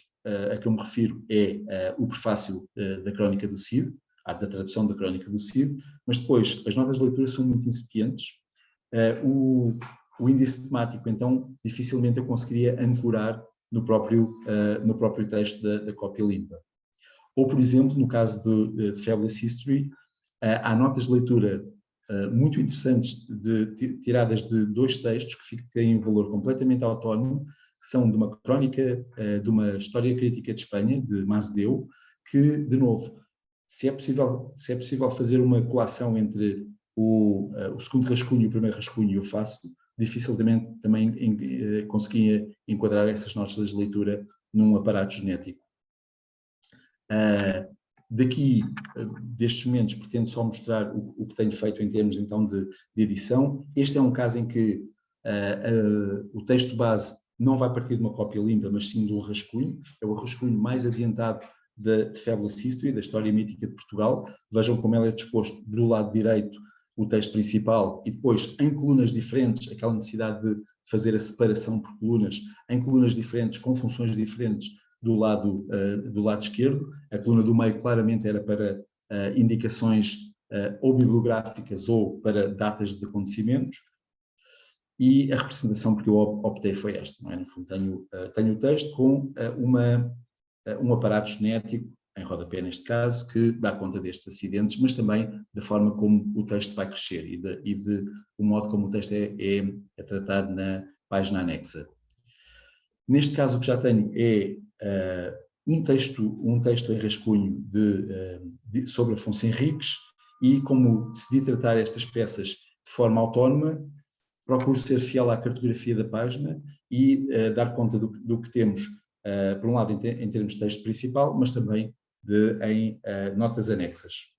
Speaker 2: a que eu me refiro é o prefácio da Crónica do Cid, da tradução da Crónica do Cid, mas depois as notas de leitura são muito incipientes. O índice temático, então, dificilmente eu conseguiria ancorar no próprio texto da cópia limpa. Ou, por exemplo, no caso de Fabulous History, há notas de leitura muito interessantes tiradas de dois textos que têm um valor completamente autónomo, que são de uma crónica de uma história crítica de Espanha, de Masdeu, que, de novo, se é possível fazer uma coação entre o segundo rascunho e o primeiro rascunho, eu faço. Dificilmente também conseguia enquadrar essas notas de leitura num aparato genético. Destes momentos, pretendo só mostrar o que tenho feito em termos então de edição. Este é um caso em que o texto base não vai partir de uma cópia limpa, mas sim de um rascunho. É o rascunho mais adiantado de Fabulous History, da história mítica de Portugal. Vejam como ela é disposto do lado direito, o texto principal, e depois em colunas diferentes, aquela necessidade de fazer a separação por colunas, em colunas diferentes, com funções diferentes do lado esquerdo. A coluna do meio claramente era para indicações ou bibliográficas ou para datas de acontecimentos, e a representação que eu optei foi esta, não é? No fundo, tenho o texto com um aparato genético em rodapé neste caso, que dá conta destes acidentes, mas também da forma como o texto vai crescer e de o modo como o texto é tratado na página anexa. Neste caso o que já tenho é um texto em rascunho sobre Afonso Henriques, e como decidi tratar estas peças de forma autónoma, procuro ser fiel à cartografia da página e dar conta do que temos, por um lado em termos de texto principal, mas também em notas anexas.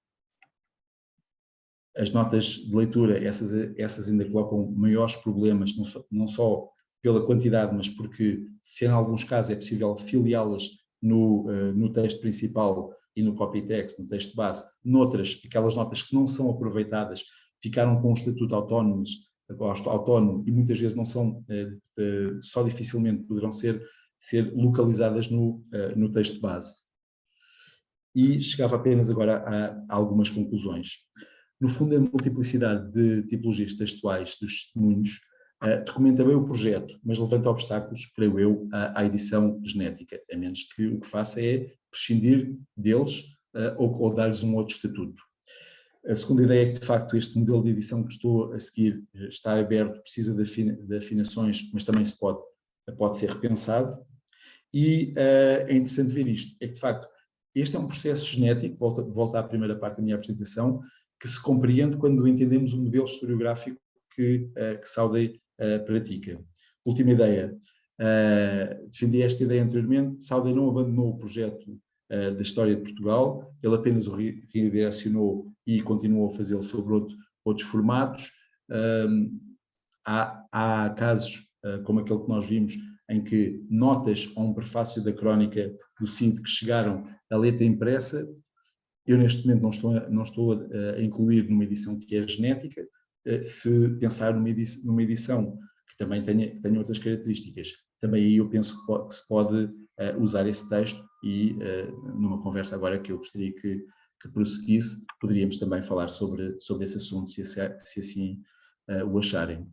Speaker 2: As notas de leitura, essas ainda colocam maiores problemas, não só pela quantidade, mas porque, se em alguns casos é possível filiá-las no texto principal e no copy text, no texto base, noutras, aquelas notas que não são aproveitadas, ficaram com um estatuto autónomo e muitas vezes não são, só dificilmente poderão ser localizadas no texto base. E chegava apenas agora a algumas conclusões. No fundo, a multiplicidade de tipologias textuais dos testemunhos documenta bem o projeto, mas levanta obstáculos, creio eu, à edição genética, a menos que o que faça é prescindir deles ou dar-lhes um outro estatuto. A segunda ideia é que, de facto, este modelo de edição que estou a seguir está aberto, precisa de afinações, mas também pode ser repensado. E é interessante ver isto, é que, de facto, este é um processo genético, volta à primeira parte da minha apresentação, que se compreende quando entendemos o modelo historiográfico que Sauder pratica. Última ideia, defendi esta ideia anteriormente, Sauder não abandonou o projeto da história de Portugal, ele apenas o redirecionou e continuou a fazê-lo sobre outros formatos. Há casos como aquele que nós vimos, em que notas a um prefácio da crónica do Cid que chegaram a letra impressa. Eu neste momento não estou a incluir numa edição que é genética. Se pensar numa edição que também tenha outras características, também aí eu penso que se pode usar esse texto e numa conversa agora que eu gostaria que prosseguisse, poderíamos também falar sobre esse assunto, se assim o acharem.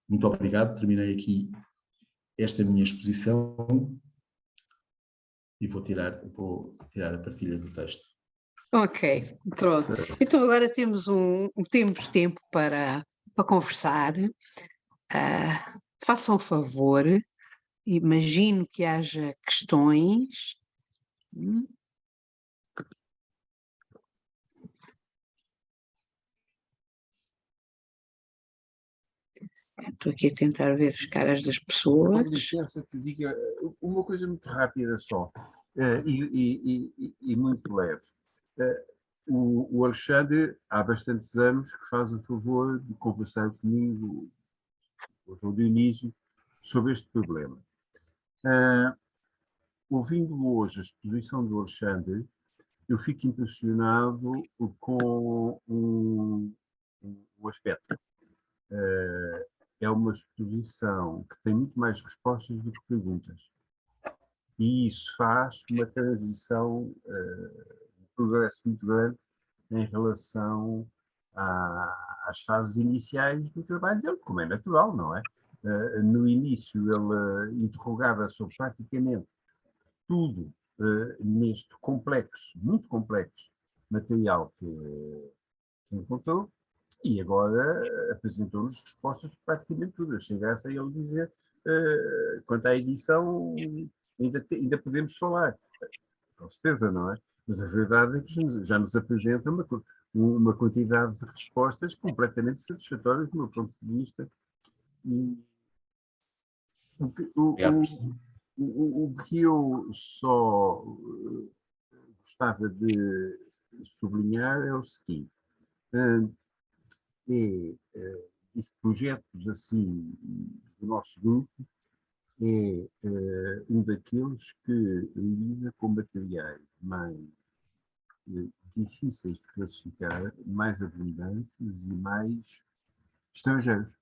Speaker 2: Muito obrigado, terminei aqui esta minha exposição e vou tirar a partilha do texto.
Speaker 1: Ok, pronto. Então agora temos um tempo para conversar. Façam um favor, imagino que haja questões. Estou aqui a tentar ver as caras das pessoas.
Speaker 3: Com licença, te diga uma coisa muito rápida só, e muito leve. O Alexandre, há bastantes anos, que faz o favor de conversar comigo, o João Dionísio, sobre este problema. Ouvindo hoje a exposição do Alexandre, eu fico impressionado com um aspecto. É uma exposição que tem muito mais respostas do que perguntas. E isso faz uma transição, um progresso muito grande em relação às fases iniciais do trabalho dele, como é natural, não é? No início ele interrogava sobre praticamente tudo neste complexo, muito complexo material que encontrou, e agora apresentou-nos respostas praticamente todas. Chega-se a ele dizer, quanto à edição, ainda podemos falar. Com certeza, não é? Mas a verdade é que já nos apresenta uma quantidade de respostas completamente satisfatórias do meu ponto de vista. E o que eu só gostava de sublinhar é o seguinte. Os projetos assim do nosso grupo é um daqueles que lida com materiais mais difíceis de classificar, mais abundantes e mais estrangeiros.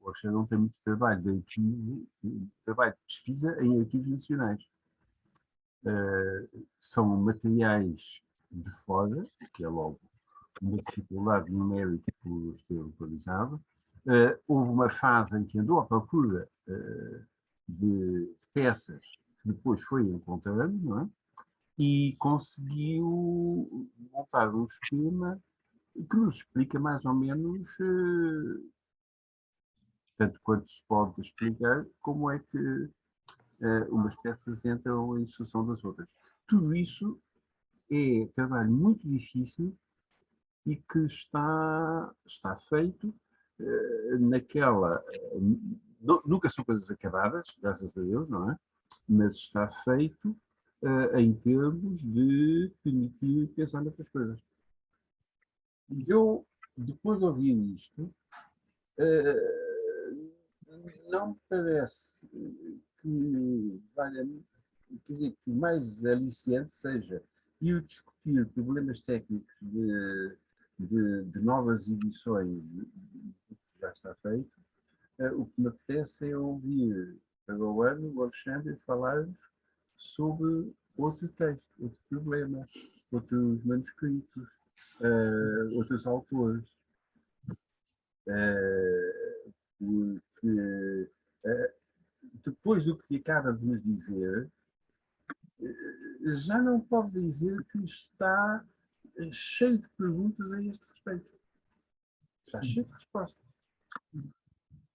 Speaker 3: O Alexandre não tem muito trabalho trabalho de pesquisa em arquivos nacionais. São materiais de fora, que é logo uma dificuldade numérica por ter localizado. Houve uma fase em que andou à procura de peças que depois foi encontrando, não é? E conseguiu montar um esquema que nos explica mais ou menos, tanto quanto se pode explicar, como é que umas peças entram em sucessão das outras. Tudo isso é trabalho muito difícil e que está feito naquela... nunca são coisas acabadas, graças a Deus, não é? Mas está feito em termos de permitir pensar noutras coisas. Eu, depois de ouvir isto, não me parece que valha, quer dizer, que o mais aliciante seja ir discutir problemas técnicos de novas edições do que já está feito. O que me apetece é ouvir para o ano o Alexandre falar-nos sobre outro texto, outro problema, outros manuscritos, outros autores. Porque depois do que acaba de nos dizer, já não pode dizer que está cheio de perguntas a este respeito. Está cheio de respostas,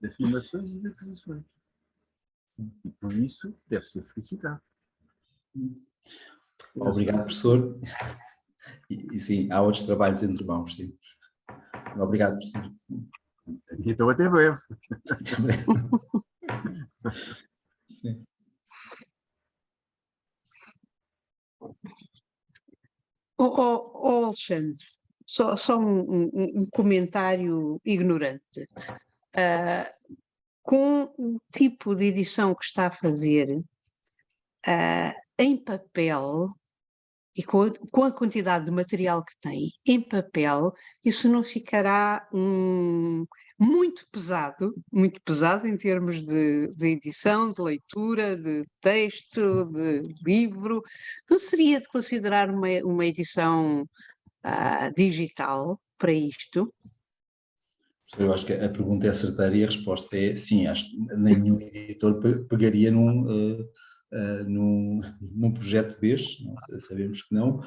Speaker 3: de afirmações e de aquisições. E por isso deve ser felicitado.
Speaker 2: Obrigado, professor. E sim, há outros trabalhos entre mãos, sim. Obrigado, professor.
Speaker 3: Então até breve.
Speaker 2: Sim.
Speaker 1: Alexandre, só um comentário ignorante. Com o tipo de edição que está a fazer, em papel, e com a quantidade de material que tem em papel, isso não ficará muito pesado em termos de edição, de leitura, de texto, de livro. Não seria de considerar uma edição digital para isto?
Speaker 2: Eu acho que a pergunta é certeira e a resposta é sim. Acho que nenhum editor pegaria num projeto destes, sabemos que não.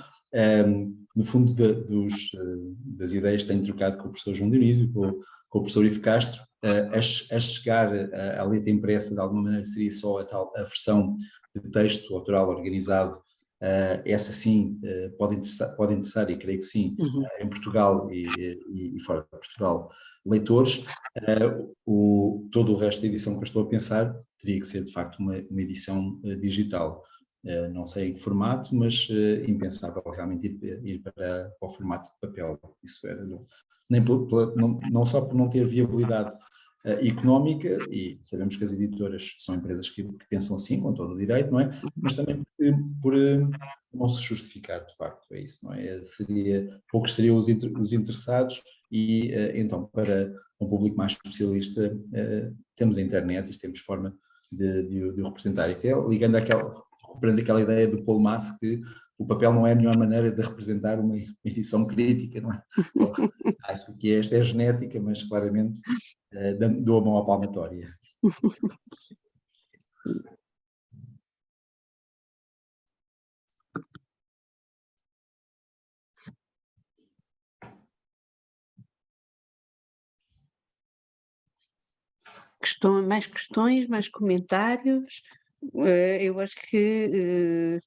Speaker 2: No fundo, das ideias que tenho trocado com o professor João Dionísio, com o professor Ivo Castro, a chegar à letra impressa, de alguma maneira, seria só a versão de texto autoral organizado. Essa sim pode interessar, e creio que sim, em Portugal e fora de Portugal, leitores. Todo o resto da edição que eu estou a pensar teria que ser de facto uma edição digital. Não sei em que formato, mas impensável realmente ir para o formato de papel. Isso era, não só por não ter viabilidade económica, e sabemos que as editoras são empresas que pensam assim, com todo o direito, não é? Mas também por não se justificar, de facto, é isso, não é? Poucos seriam os interessados e, então, para um público mais especialista, temos a internet e temos forma de o representar. E até recuperando aquela ideia do Paul Mass, que o papel não é a melhor maneira de representar uma edição crítica, não é? Acho que esta é genética, mas claramente dou a mão à palmatória.
Speaker 1: Mais questões, mais comentários? Eu acho que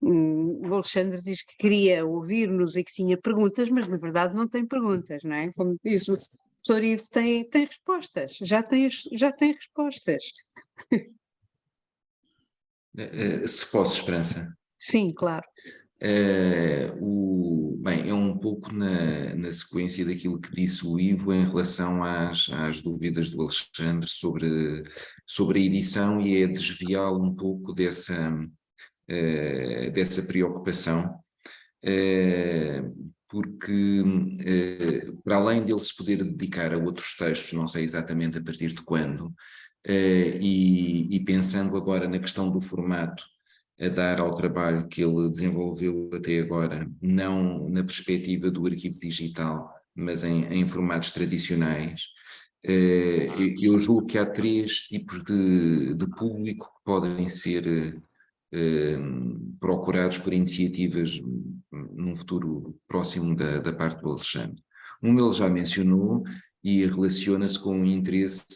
Speaker 1: o Alexandre diz que queria ouvir-nos e que tinha perguntas, mas na verdade não tem perguntas, não é? Como diz o professor Ivo, tem respostas, já tem respostas.
Speaker 4: Se posso, Esperança.
Speaker 1: Sim, claro.
Speaker 4: Bem, é um pouco na sequência daquilo que disse o Ivo em relação às dúvidas do Alexandre sobre a edição, e é desviá-lo um pouco dessa preocupação, porque para além dele se poder dedicar a outros textos, não sei exatamente a partir de quando, e pensando agora na questão do formato, a dar ao trabalho que ele desenvolveu até agora, não na perspectiva do arquivo digital, mas em formatos tradicionais, Eu julgo que há 3 tipos de público que podem ser procurados por iniciativas num futuro próximo da parte do Alexandre. Ele já mencionou e relaciona-se com o interesse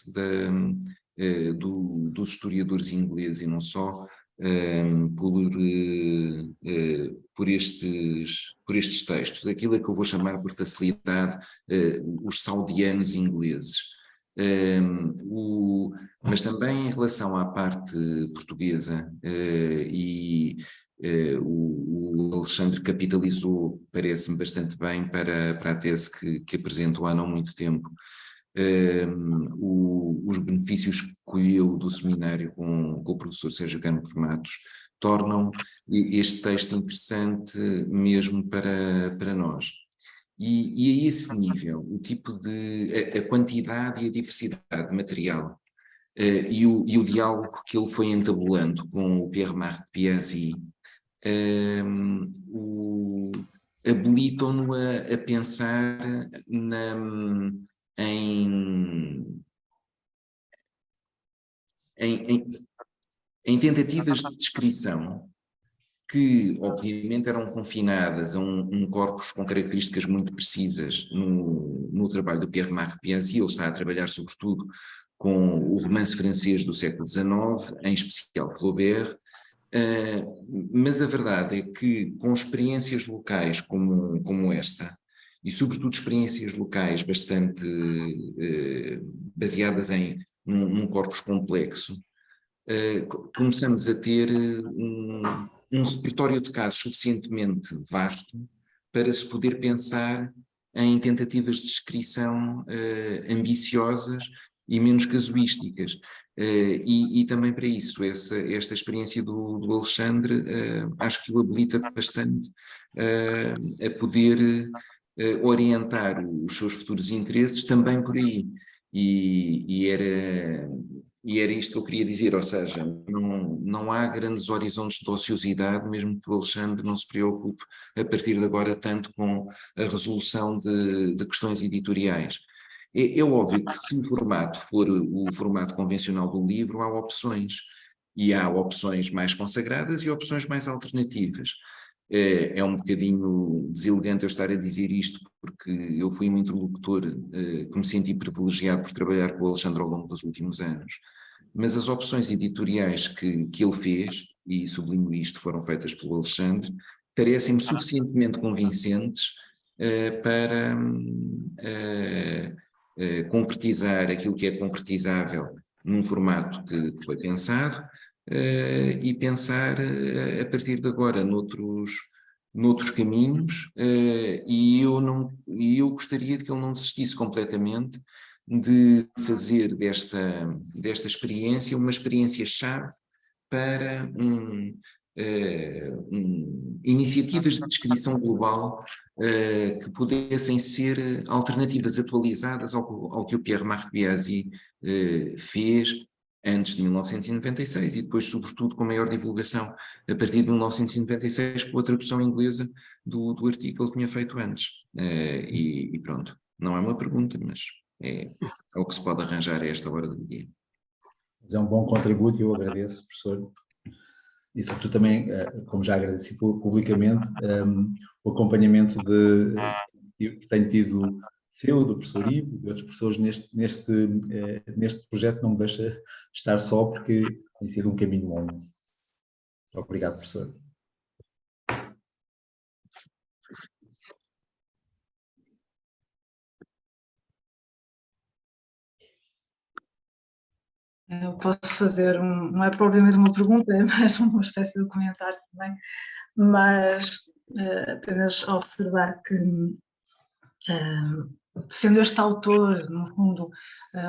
Speaker 4: dos historiadores ingleses e não só, por estes textos, aquilo a que eu vou chamar por facilidade os saudianos ingleses. Mas também em relação à parte portuguesa, o Alexandre capitalizou, parece-me, bastante bem para a tese que apresentou há não muito tempo. Os benefícios que colheu do seminário com o professor Sérgio Campos Matos tornam este texto interessante mesmo para nós. E a esse nível, o tipo a quantidade e a diversidade de material e o diálogo que ele foi entabulando com o Pierre-Marc Piazzi habilitam-no a pensar em tentativas de descrição que, obviamente, eram confinadas a um corpus com características muito precisas no trabalho do Pierre-Marc Piazzi. Ele está a trabalhar, sobretudo, com o romance francês do século XIX, em especial Flaubert, mas a verdade é que, com experiências locais como esta, e sobretudo experiências locais bastante baseadas num corpus complexo, começamos a ter um repertório de casos suficientemente vasto para se poder pensar em tentativas de descrição ambiciosas e menos casuísticas. E também para isso, esta experiência do Alexandre, acho que o habilita bastante a poder orientar os seus futuros interesses também por aí. E era isto que eu queria dizer, ou seja, não há grandes horizontes de ociosidade, mesmo que o Alexandre não se preocupe a partir de agora tanto com a resolução de questões editoriais. É óbvio que se o formato for o formato convencional do livro, há opções, e há opções mais consagradas e opções mais alternativas. É um bocadinho deselegante eu estar a dizer isto, porque eu fui um interlocutor que me senti privilegiado por trabalhar com o Alexandre ao longo dos últimos anos, mas as opções editoriais que ele fez, e sublinho isto, foram feitas pelo Alexandre, parecem-me suficientemente convincentes para concretizar aquilo que é concretizável num formato que foi pensado, e pensar a partir de agora noutros caminhos, e eu gostaria de que ele não desistisse completamente de fazer desta experiência uma experiência-chave para iniciativas de descrição global que pudessem ser alternativas atualizadas ao que o Pierre-Marc Piazzi fez antes de 1996 e depois, sobretudo, com maior divulgação a partir de 1996, com a tradução inglesa do artigo que ele tinha feito antes. E pronto, não é uma pergunta, mas é o que se pode arranjar a esta hora do dia.
Speaker 2: Mas é um bom contributo e eu agradeço, professor. E sobretudo também, como já agradeci publicamente, o acompanhamento que tenho tido seu, do professor Ivo e outros professores neste projeto. Não me deixa estar só, porque tem sido um caminho longo. Muito obrigado, professor.
Speaker 5: Eu posso fazer, não é propriamente uma pergunta, é mais uma espécie de comentário também, mas apenas observar que, sendo este autor, no fundo,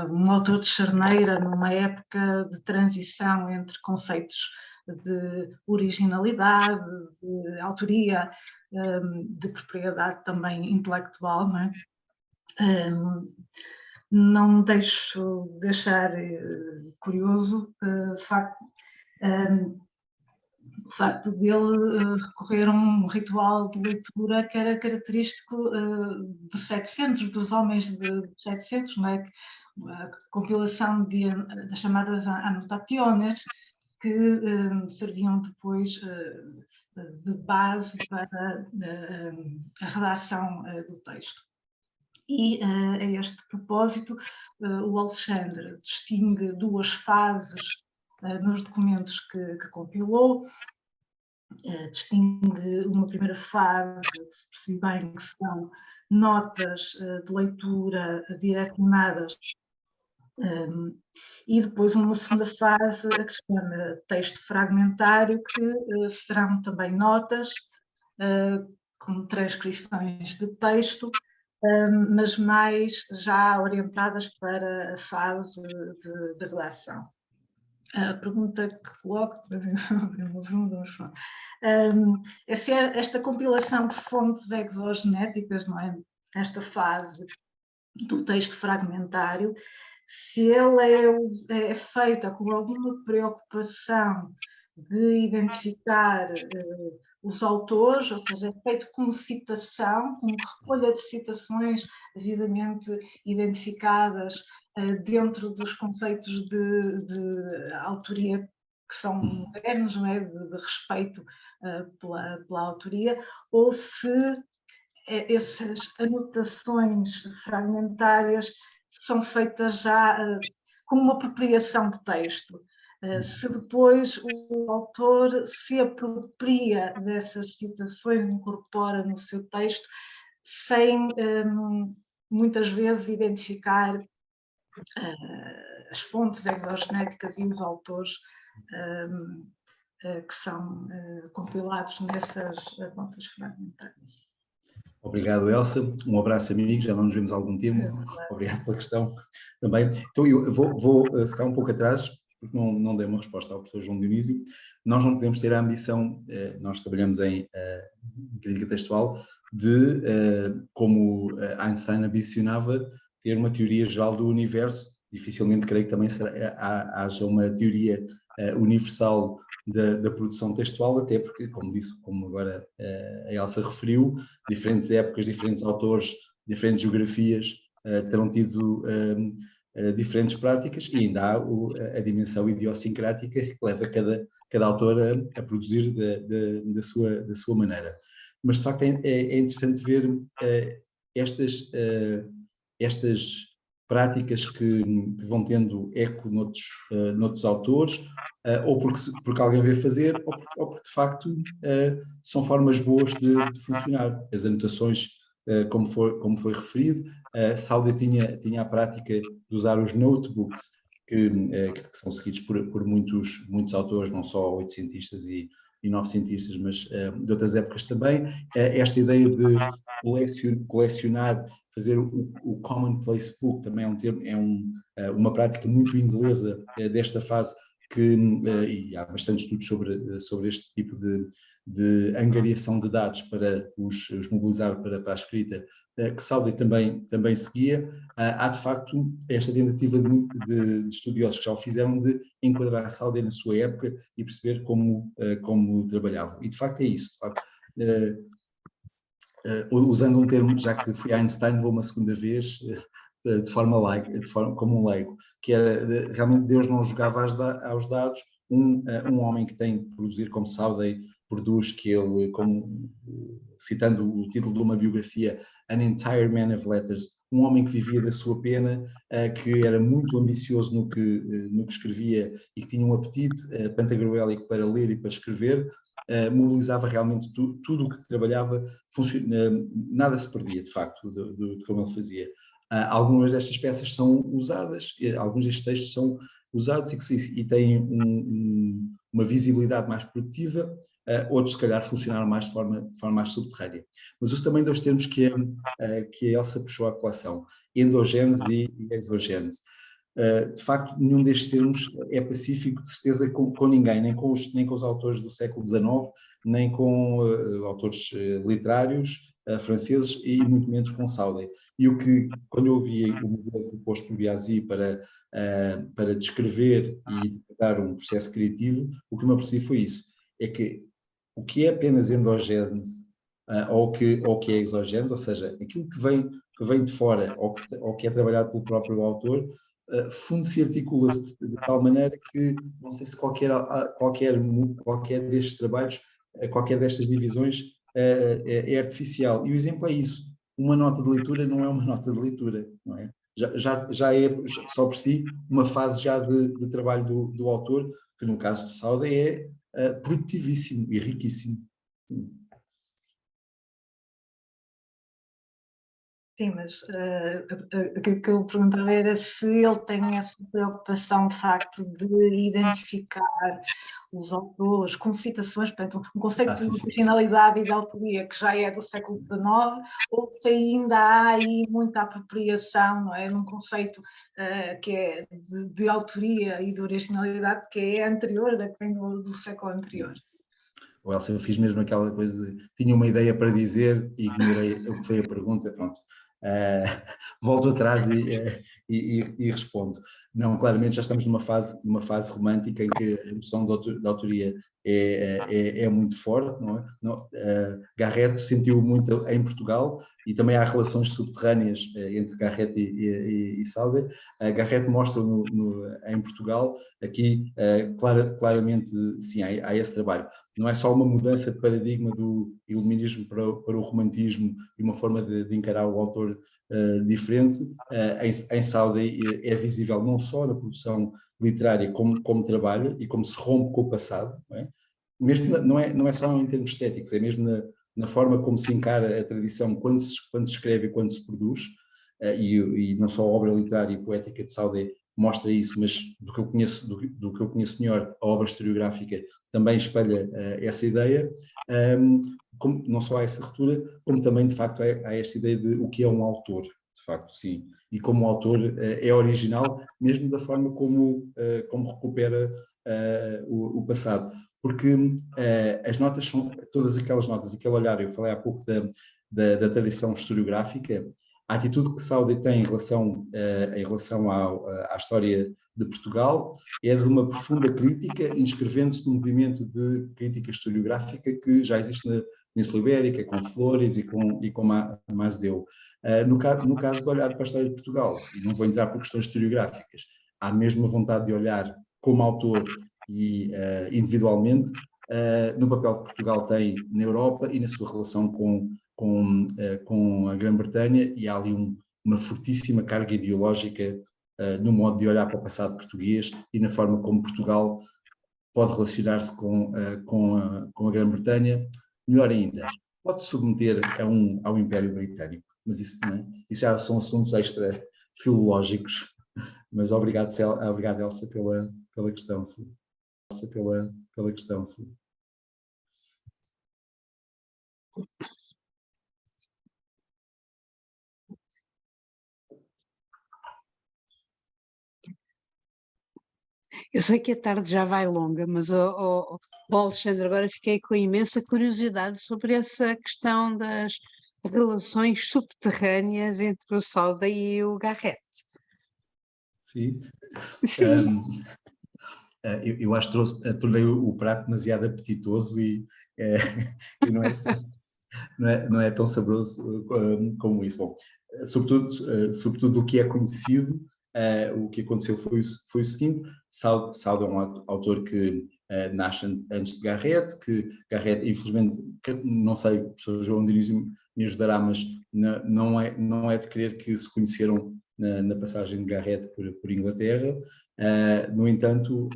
Speaker 5: um autor de charneira numa época de transição entre conceitos de originalidade, de autoria, de propriedade também intelectual, não é? Não deixo deixar curioso o facto dele recorrer a um ritual de leitura que era característico dos 700, dos homens de 700, não é? a compilação das chamadas anotações, que serviam depois de base para a redação do texto. E a este propósito, o Alexandre distingue duas fases nos documentos que compilou. Distingue uma primeira fase, se percebi bem, que são notas de leitura direcionadas, e depois uma segunda fase, a que se chama texto fragmentário, que serão também notas, com transcrições de texto, mas mais já orientadas para a fase de redação. A pergunta que coloco, esta compilação de fontes exogenéticas, não é? Esta fase do texto fragmentário, se ela é feita com alguma preocupação de identificar os autores, ou seja, é feito como citação, como recolha de citações devidamente identificadas dentro dos conceitos de autoria que são modernos, não é? de respeito pela autoria, ou se essas anotações fragmentárias são feitas já como uma apropriação de texto. Se depois o autor se apropria dessas citações, incorpora no seu texto, sem muitas vezes identificar as fontes exogenéticas e os autores que são compilados nessas notas fragmentárias.
Speaker 2: Obrigado, Elsa. Um abraço, amigos. Já não nos vemos há algum tempo. Obrigado pela questão também. Então, eu vou ficar um pouco atrás, porque não dei uma resposta ao professor João Dionísio. Nós não podemos ter a ambição, nós trabalhamos em crítica textual, de, como Einstein ambicionava, ter uma teoria geral do universo. Dificilmente creio que também haja uma teoria universal da produção textual, até porque, como disse, como agora a Elsa referiu, diferentes épocas, diferentes autores, diferentes geografias terão tido diferentes práticas, e ainda há a dimensão idiosincrática que leva cada autor a produzir da sua maneira. Mas, de facto, é interessante ver estas práticas que vão tendo eco noutros autores, ou porque alguém vê fazer, ou porque de facto são formas boas de funcionar. As anotações, como foi referido, Sáudia tinha a prática de usar os notebooks, que são seguidos por muitos autores, não só oitocentistas e novecentistas, mas de outras épocas também. Esta ideia de colecionar, fazer o commonplace book, também é um termo, uma prática muito inglesa desta fase, e há bastante estudos sobre este tipo de angariação de dados para os mobilizar para a escrita, que Sáudia também seguia. Há de facto esta tentativa de estudiosos que já o fizeram de enquadrar a Sáudia na sua época e perceber como trabalhavam. E de facto é isso. De facto, usando um termo, já que fui a Einstein, vou uma segunda vez, de forma como um leigo, que era realmente Deus não jogava aos dados. Um homem que tem que produzir, como Sáudia produz, que ele, citando o título de uma biografia, An Entire Man of Letters, um homem que vivia da sua pena, que era muito ambicioso no que escrevia e que tinha um apetite pantagruélico para ler e para escrever, mobilizava realmente tudo o que trabalhava, nada se perdia, de facto, de como ele fazia. Algumas destas peças são usadas, alguns destes textos são usados e têm uma visibilidade mais produtiva, outros se calhar funcionaram mais de forma mais subterrânea. Mas uso também dois termos que a Elsa puxou à colação, endogênese e exogênese. De facto, nenhum destes termos é pacífico, de certeza, com ninguém, nem com os autores do século XIX, nem com autores literários franceses e muito menos com Sáudia. E quando eu ouvi o modelo proposto por Biasi para descrever e dar um processo criativo, o que me apercebi foi isso, é que o que é apenas endogênese ou que é exogênese, ou seja, aquilo que vem de fora ou que é trabalhado pelo próprio autor, funde-se e articula-se de tal maneira que não sei se qualquer destes trabalhos, qualquer destas divisões é artificial. E o exemplo é isso. Uma nota de leitura não é uma nota de leitura, não é? Já é, só por si, uma fase já de trabalho do autor, que no caso do Sauda é produtivíssimo e riquíssimo.
Speaker 5: Sim, mas aquilo que eu perguntava era se ele tem essa preocupação, de facto, de identificar os autores com citações, portanto, um conceito de originalidade e de autoria que já é do século XIX, ou se ainda há aí muita apropriação, não é? Num conceito que é de autoria e de originalidade que é anterior, que vem do século anterior.
Speaker 2: O Elsa, eu fiz mesmo aquela coisa de, tinha uma ideia para dizer e ignorei o que foi a pergunta, pronto. Volto atrás e respondo. Não, claramente já estamos numa fase romântica em que a noção da autoria é muito forte, não é? Garrett sentiu muito em Portugal e também há relações subterrâneas entre Garrett e Sauder. Garrett mostra em Portugal, aqui claramente sim, há esse trabalho. Não é só uma mudança de paradigma do iluminismo para o romantismo e uma forma de encarar o autor diferente. Em Sauder é visível não só na produção literária como trabalha e como se rompe com o passado, não é? Mesmo não é só em termos estéticos, é mesmo na forma como se encara a tradição quando se escreve e quando se produz, e não só a obra literária e poética de Sauder mostra isso, mas do que eu conheço melhor, a obra historiográfica também espelha essa ideia, não só há essa ruptura, como também de facto há esta ideia de o que é um autor, de facto sim, e como o autor é original, mesmo da forma como recupera o passado, porque as notas são, todas aquelas notas, aquele olhar, eu falei há pouco da tradição historiográfica, a atitude que Sauder tem em relação à história de Portugal é de uma profunda crítica, inscrevendo-se no movimento de crítica historiográfica que já existe na Península Ibérica, com Flores e com Masdeu. No caso de olhar para a história de Portugal, e não vou entrar por questões historiográficas, há mesmo a vontade de olhar como autor e individualmente no papel que Portugal tem na Europa e na sua relação com a Grã-Bretanha, e há ali uma fortíssima carga ideológica no modo de olhar para o passado português e na forma como Portugal pode relacionar-se com a Grã-Bretanha. Melhor ainda, pode se submeter ao Império Britânico, mas isso já são assuntos extra-filológicos. Mas obrigado, Elsa, pela questão. Sim. Pela questão, sim.
Speaker 1: Eu sei que a tarde já vai longa, mas, Alexandre, agora fiquei com imensa curiosidade sobre essa questão das relações subterrâneas entre o Sauda e o Garrett.
Speaker 2: Sim. Eu acho que tornei o prato demasiado apetitoso e não é tão saboroso como isso. Bom, sobretudo o que é conhecido, o que aconteceu foi o seguinte: Sauda é um autor que nasce antes de Garrett, que Garrett, infelizmente, não sei, o professor João Dionísio me ajudará, mas não é de crer que se conheceram na passagem de Garrett por Inglaterra. No entanto,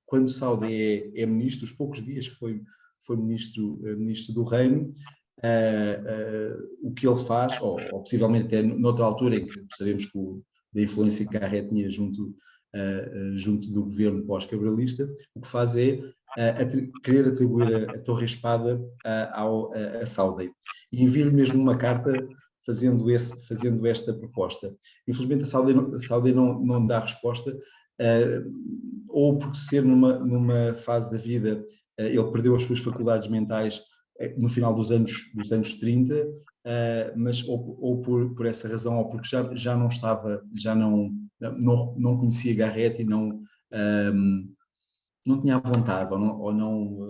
Speaker 2: quando Sauda é ministro, os poucos dias que foi ministro do Reino, o que ele faz, ou possivelmente até noutra altura em que sabemos da influência que Garrett tinha junto do governo pós-cabralista, o que faz é querer atribuir a Torre e Espada a Sauda. E envia-lhe mesmo uma carta fazendo esta proposta. Infelizmente a Sauda não dá resposta, ou por ser numa fase da vida, ele perdeu as suas faculdades mentais no final dos anos 30, mas ou por essa razão, ou porque já não estava, não conhecia Garrett e não tinha a vontade, ou não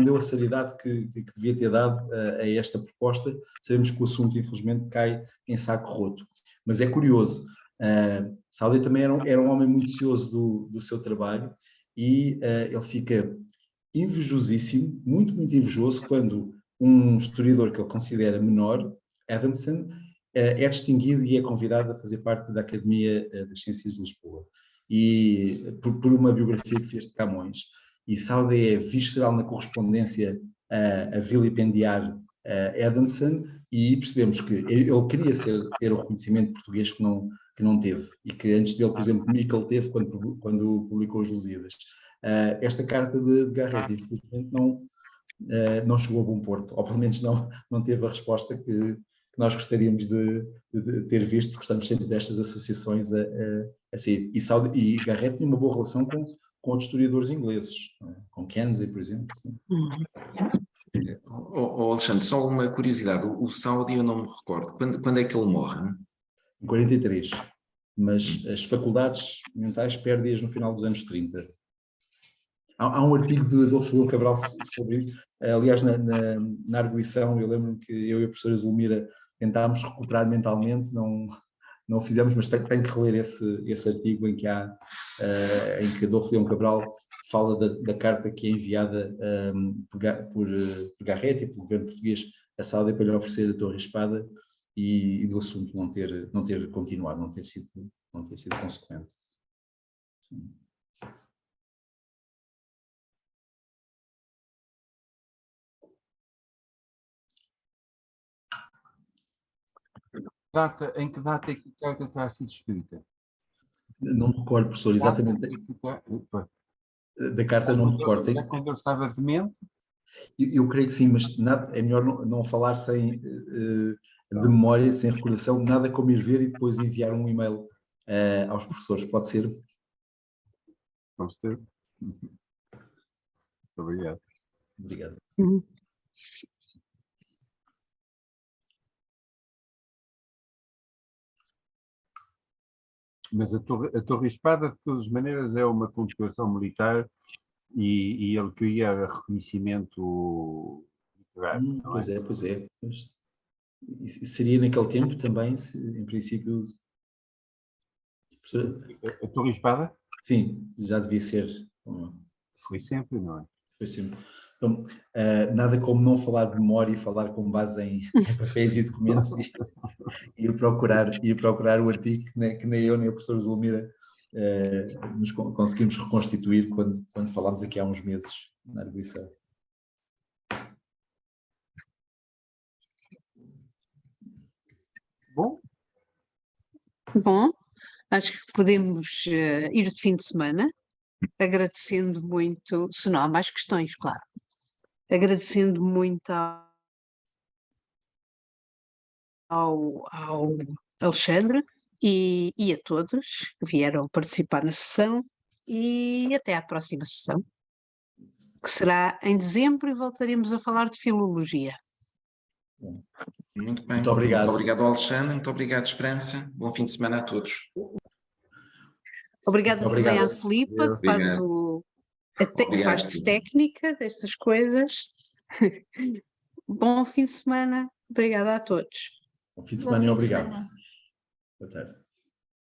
Speaker 2: deu a seriedade que devia ter dado a esta proposta. Sabemos que o assunto, infelizmente, cai em saco roto. Mas é curioso, Sáudio também era um homem muito cioso do seu trabalho e ele fica invejosíssimo, muito, muito invejoso, quando um historiador que ele considera menor, Adamson, é distinguido e é convidado a fazer parte da Academia das Ciências de Lisboa, e por uma biografia que fez de Camões. E Sáudio é visceral na correspondência a vilipendiar Adamson, e percebemos que ele queria ter o reconhecimento português que não teve, e que antes dele, por exemplo, Miquel teve quando publicou os Lusíadas. Esta carta de Garrett, infelizmente, não chegou a bom porto, ou pelo menos não teve a resposta que nós gostaríamos de ter visto, porque estamos sempre destas associações a sair. E Garrett tinha uma boa relação com outros historiadores ingleses, com Kenzie, por exemplo.
Speaker 4: Alexandre, só uma curiosidade, o Sáudio eu não me recordo, quando é que ele morre?
Speaker 2: Em 43, mas as faculdades mentais perdem-as no final dos anos 30. Há um artigo de Adolfo Leão Cabral sobre isso. Aliás, na arguição, eu lembro-me que eu e a professora Zulmira tentámos recuperar mentalmente, não o fizemos, mas tenho que reler esse artigo em que Adolfo Leão Cabral fala da carta que é enviada por Garrett e pelo governo português a Sáudio para lhe oferecer a Torre e Espada, e do assunto não ter continuado, não ter sido consequente. Sim.
Speaker 3: Em que data é que a carta está a ser escrita?
Speaker 2: Não me recordo, professor, exatamente da carta, não me recordo.
Speaker 3: Já quando eu estava demente?
Speaker 2: Eu creio que sim, mas é melhor não falar de memória, sem recordação, nada como ir ver e depois enviar um e-mail aos professores, pode ser?
Speaker 3: Vamos ter. Muito obrigado.
Speaker 2: Obrigado.
Speaker 3: Mas a Torre e Espada, de todas as maneiras, é uma condecoração militar e ele queria reconhecimento literário.
Speaker 2: Pois é. Pois, seria naquele tempo também, em princípio...
Speaker 3: A Torre e Espada?
Speaker 2: Sim, já devia ser.
Speaker 3: Foi sempre, não é?
Speaker 2: Foi sempre. Então, nada como não falar de memória e falar com base em papéis e documentos e ir procurar o artigo que nem eu nem a professora Zulmira nos conseguimos reconstituir quando falámos aqui há uns meses na arguição.
Speaker 1: Bom, acho que podemos ir de fim de semana, agradecendo muito, se não há mais questões, claro, agradecendo muito ao Alexandre e a todos que vieram participar na sessão, e até à próxima sessão, que será em dezembro, e voltaremos a falar de filologia.
Speaker 4: Muito bem.
Speaker 2: Muito obrigado.
Speaker 4: Muito obrigado, Alexandre. Muito obrigado, Esperança. Bom fim de semana a todos.
Speaker 1: Obrigada também à Filipa, que faz parte técnica destas coisas. Bom fim de semana. Obrigada a todos.
Speaker 2: Bom fim de semana e obrigado. Boa tarde.